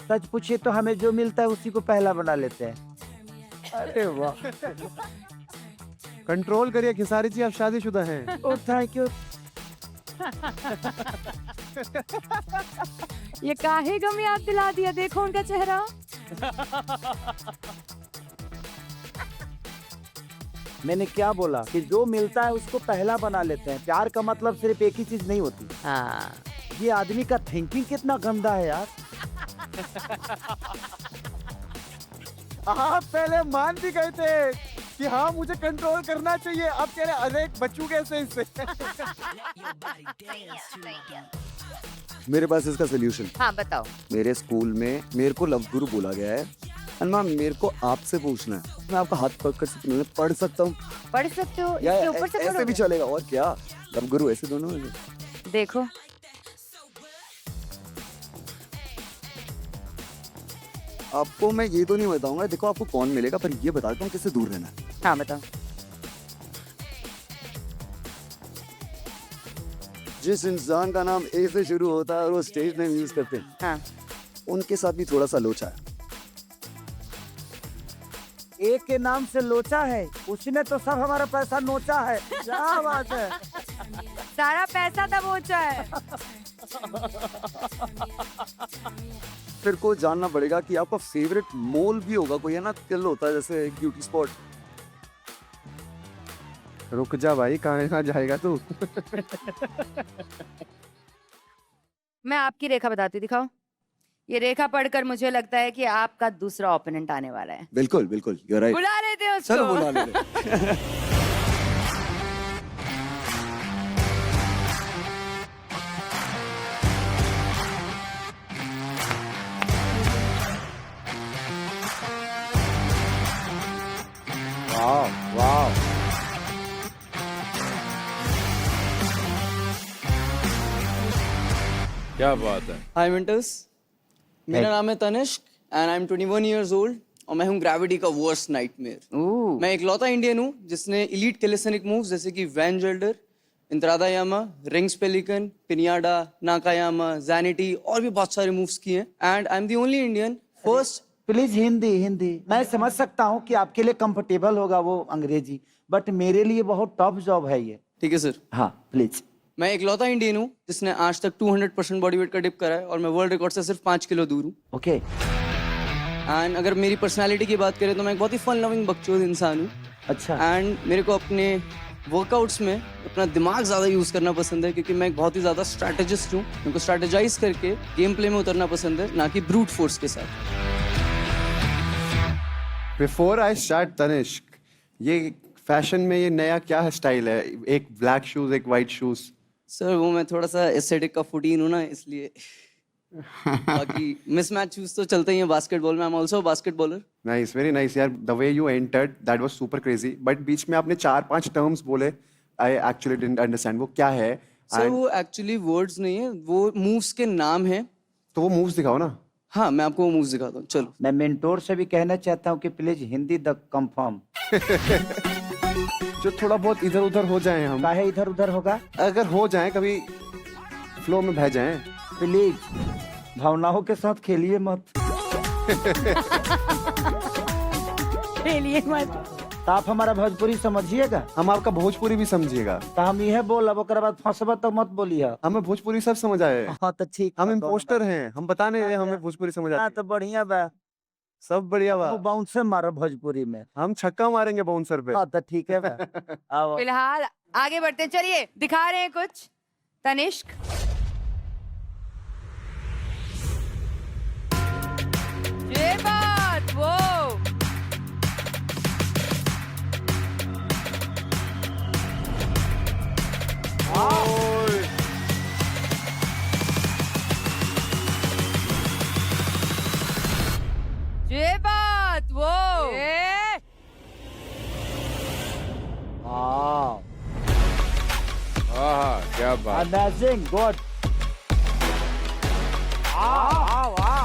सच पूछिए तो हमें जो मिलता है उसी को पहला बना लेते हैं। अरे वाह। कंट्रोल करिए खिसारी जी, आप शादीशुदा हैं। ओ थैंक यू। ये काहे गम याद दिला दिया, देखो उनका चेहरा। मैंने क्या बोला कि जो मिलता है उसको पहला बना लेते हैं। प्यार का मतलब सिर्फ एक ही चीज नहीं होती। हाँ ये आदमी का थिंकिंग कितना गंदा है यार। आप पहले मान भी गए थे कि हाँ मुझे कंट्रोल करना चाहिए, अब कह रहे अरे बच्चू कैसे इससे। मेरे पास इसका सोल्यूशन। हाँ बताओ। मेरे स्कूल में मेरे को लव गुरु बोला गया है, और मैम मेरे को आपसे पूछना है, मैं आपका हाथ पकड़ पढ़ सकता हूँ? पढ़ सकते हो, या इसके ऊपर से ऐसे भी पढ़ोगे? चलेगा, और क्या, लव गुरु ऐसे दोनों हैं। देखो आपको मैं ये तो नहीं बताऊंगा देखो आपको कौन मिलेगा, पर ये बताता हूँ किससे दूर रहना है। हाँ बताओ। जिस इंसान का नाम ए से शुरू होता है और वो स्टेज नेम यूज करते हैं, हाँ। उनके साथ भी थोड़ा सा लोचा है। एक के नाम से लोचा है, उसने तो सब हमारा पैसा नोचा है। क्या बात है। सारा पैसा दबोचा है। फिर को जानना पड़ेगा कि आपका फेवरेट मॉल भी होगा कोई, है ना, किल होता है जैसे ब्यूटी स्पॉट। रुक जा भाई, कहाँ जाएगा तू। मैं आपकी रेखा बताती हूँ, दिखाओ। ये रेखा पढ़कर मुझे लगता है कि आपका दूसरा ओपोनेंट आने वाला है। बिल्कुल बिल्कुल, यू आर राइट। बुला लेते हैं उसको। चलो बुला लेते। वाह वाह। क्या बात है। हाय विंटर्स, मेरा नाम है Tanishk and I am 21 years old और मैं हूँ ग्रेविटी का वर्स्ट नाइटमेयर। मैं इकलौता इंडियन हूँ जिसने इलीट कैलिस्थेनिक मूव्स जैसे कि वैन जेल्डर, इंतरादा यामा, रिंग्स पेलिकन, पिनियाडा, नाकायामा, ज़ैनिटी और भी बहुत सारे मूव्स किए हैं। And I am the only Indian first. Please Hindi Hindi. मैं समझ सकता हूँ कि आपके लिए कंफर्टेबल होगा वो अंग्रेजी, बट मेरे लिए बहुत टफ जॉब है ये। ठीक है सर। हाँ प्लीज। मैं इकलौता इंडियन हूँ जिसने आज तक 200% बॉडी वेट का डिप करा है और मैं वर्ल्ड रिकॉर्ड से सिर्फ 5 किलो दूर हूँ। ओके। एंड अगर मेरी पर्सनालिटी की बात करें तो मैं एक बहुत ही फन लविंग बकचोद इंसान हूँ। अच्छा। एंड मेरे को अपने वर्कआउट्स में अपना दिमाग ज़्यादा यूज़ करना पसंद है क्योंकि मैं एक बहुत ही ज़्यादा स्ट्रैटेजिस्ट हूँ। मेरे को स्ट्रैटेजाइज करके गेम प्ले में उतरना पसंद है, ना कि ब्रूट फोर्स के साथ। बिफोर आई स्टार्ट तनिष्क, ये फैशन में ये नया क्या स्टाइल है? एक ब्लैक शूज, एक वाइट शूज। सर वो मैं थोड़ा सा एस्थेटिक का फुटीन हूँ ना, इसलिए। बाकी मिसमैच शूज तो चलते ही हैं बास्केटबॉल में। I am also basketballer. Nice, very nice यार। The way you entered that was super crazy, but बीच में आपने 4-5 टर्म्स बोले, आई एक्चुअली डिडंट अंडरस्टैंड वो क्या है। सर वो एक्चुअली वर्ड्स नहीं है, वो मूव्स के नाम हैं। तो वो मूव्स दिखाओ ना। हाँ मैं आपको वो मूव्स दिखाता हूँ, चलो। मैं मेंटोर से भी कहना चाहता हूँ कि प्लीज हिंदी द कंफर्म। जो थोड़ा बहुत इधर उधर हो जाए हम। काहे इधर उधर होगा? अगर हो जाए कभी फ्लो में बह जाए। प्लीज भावनाओं के साथ खेलिए मत। खेलिए मत। तो आप हमारा भोजपुरी समझिएगा, हम आपका भोजपुरी भी समझिएगा। तो हम यह बोलब ओकर बाद फंसबा तो मत बोलिए। हमें भोजपुरी सब समझ आए। हाँ तो ठीक। हम इम्पोस्टर हैं, हम बताने हमें भोजपुरी समझ आती। हाँ तो बढ़िया बा, सब बढ़िया बा। वो बाउंसर मारो भोजपुरी में। हम छक्का मारेंगे बाउंसर पे। हाँ तो ठीक है बा। आओ। फिलहाल आगे बढ़ते हैं, चलिए दिखा रहे हैं कुछ। तनिष्क, ये बात वो ये बात वो वाह, क्या बात। Amazing, good. वाह वाह वाह।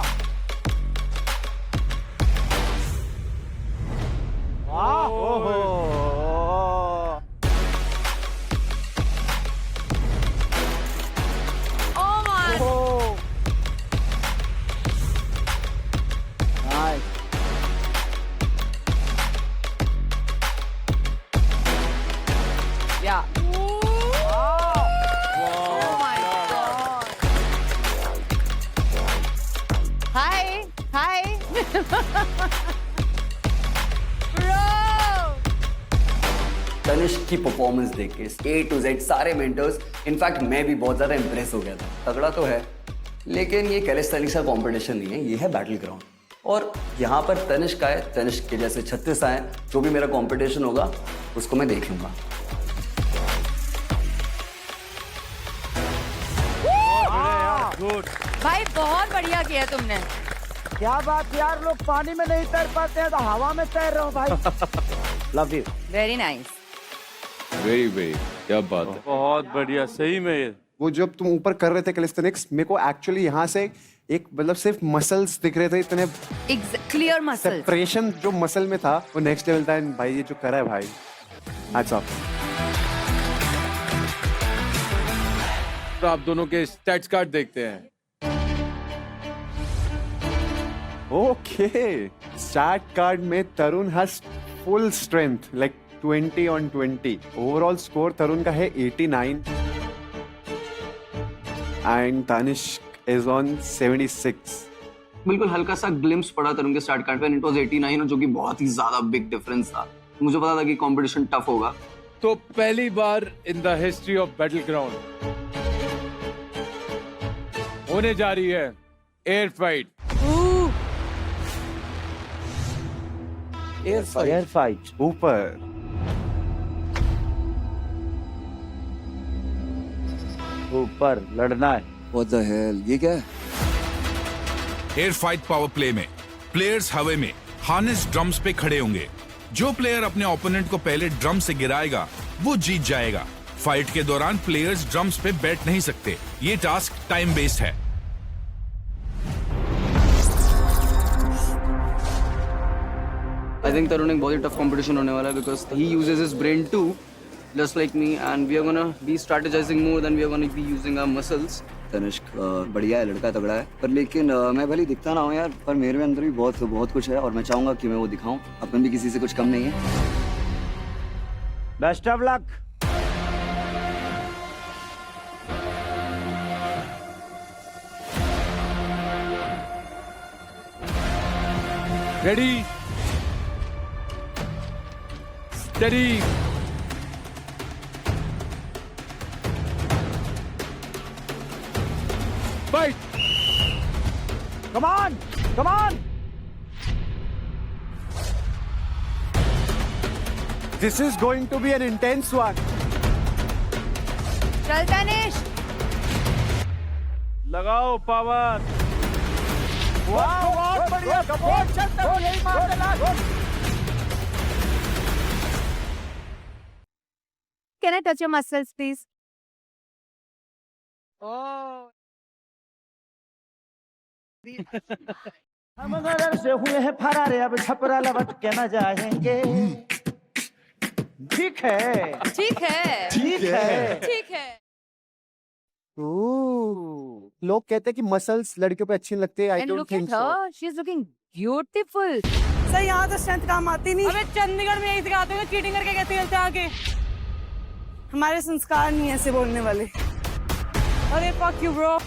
ओहो। Oh my! ओहो। नाइस। हाय तनिष्क की परफॉर्मेंस देख के A to Z सारे मेंटर्स, इनफैक्ट मैं भी बहुत ज्यादा इंप्रेस हो गया था। तगड़ा तो है, लेकिन ये कैलिस्थेनिक्स का कंपटीशन नहीं है, ये है बैटल ग्राउंड। और यहाँ पर तनिष्क आए, तनिष्क के जैसे 36 आए, जो भी मेरा कंपटीशन होगा उसको मैं देख लूंगा। भाई बहुत बढ़िया किया तुमने। क्या बात यार, लोग पानी में नहीं तैर पाते हैं तो हवा में तैर रहे हो भाई। Love you. Very nice. Very very, क्या बात है। बहुत बढ़िया, सही में। वो जब तुम ऊपर कर रहे थे कैलिस्थेनिक्स, मेरे को एक्चुअली यहाँ से एक मतलब सिर्फ मसल्स दिख रहे थे, इतने क्लियर मसल्स। सेपरेशन जो मसल में था वो नेक्स्ट लेवल था। एंड भाई ये जो करा है भाई, हैट्स ऑफ। तो आप दोनों के स्टैट्स कार्ड देखते हैं। ओके, स्टार्ट कार्ड में Tarun has full strength, like 20 on 20। Overall score Tarun का है 89 एंड तनिष्क इज ऑन 76। बिल्कुल हल्का सा ग्लिम्स पड़ा तरुण के स्टार्ट कार्ड पे, इट वाज 89, जो कि बहुत ही ज्यादा बिग डिफरेंस था। मुझे पता था कि कंपटीशन टफ होगा। तो पहली बार in the history of battleground होने जा रही है एयर फाइट। एयर फाइट ऊपर। ऊपर लड़ना है। What the hell? ये क्या है? एयर फाइट पावर प्ले में प्लेयर्स हवा में हार्नेस ड्रम्स पे खड़े होंगे। जो प्लेयर अपने ओपोनेंट को पहले ड्रम से गिराएगा वो जीत जाएगा। फाइट के दौरान प्लेयर्स ड्रम्स पे बैठ नहीं सकते। ये टास्क टाइम बेस्ड है। I think तरुण एक बहुत ही टफ कंपटीशन होने वाला है, because he uses his brain too, just like me, and we are gonna be strategizing more than we are gonna be using our muscles. Tanishq बढ़िया है, लड़का तगड़ा है, पर लेकिन मैं भले दिखता ना हूँ यार, पर मेरे अंदर भी बहुत कुछ है और मैं चाहूंगा कि मैं वो दिखाऊं। अपन भी किसी से कुछ कम नहीं है। Best of luck. Ready, study, fight. Come on! Come on! This is going to be an intense one. चल तनिष्क। लगाओ पावर। बहुत बढ़िया। बहुत चलता हूँ, यही मार देना। Can I touch your muscles, please? हम घर से हुए हैं फरार, अब छपरा लपट के न जाएंगे। ठीक है, ठीक है, ठीक है, ठीक है। लोग कहते हैं कि मसल्स लड़कियों पे अच्छी लगती है। आई And don't look at think so. her, she is looking beautiful. Sir यहाँ तो स्ट्रेंथ काम आती नहीं। अबे चंडीगढ़ में यही सिखाते हैं, चीटिंग करके कैसे खेलते हैं आगे। हमारे संस्कार नहीं ऐसे बोलने वाले। अरे fuck you bro।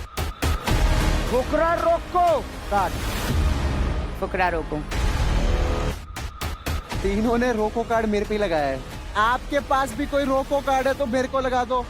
फुकरा रोको। फुकरा रोको। तीनों ने रोको कार्ड मेरे पे ही लगाया है। आपके पास भी कोई रोको कार्ड है तो मेरे को लगा दो।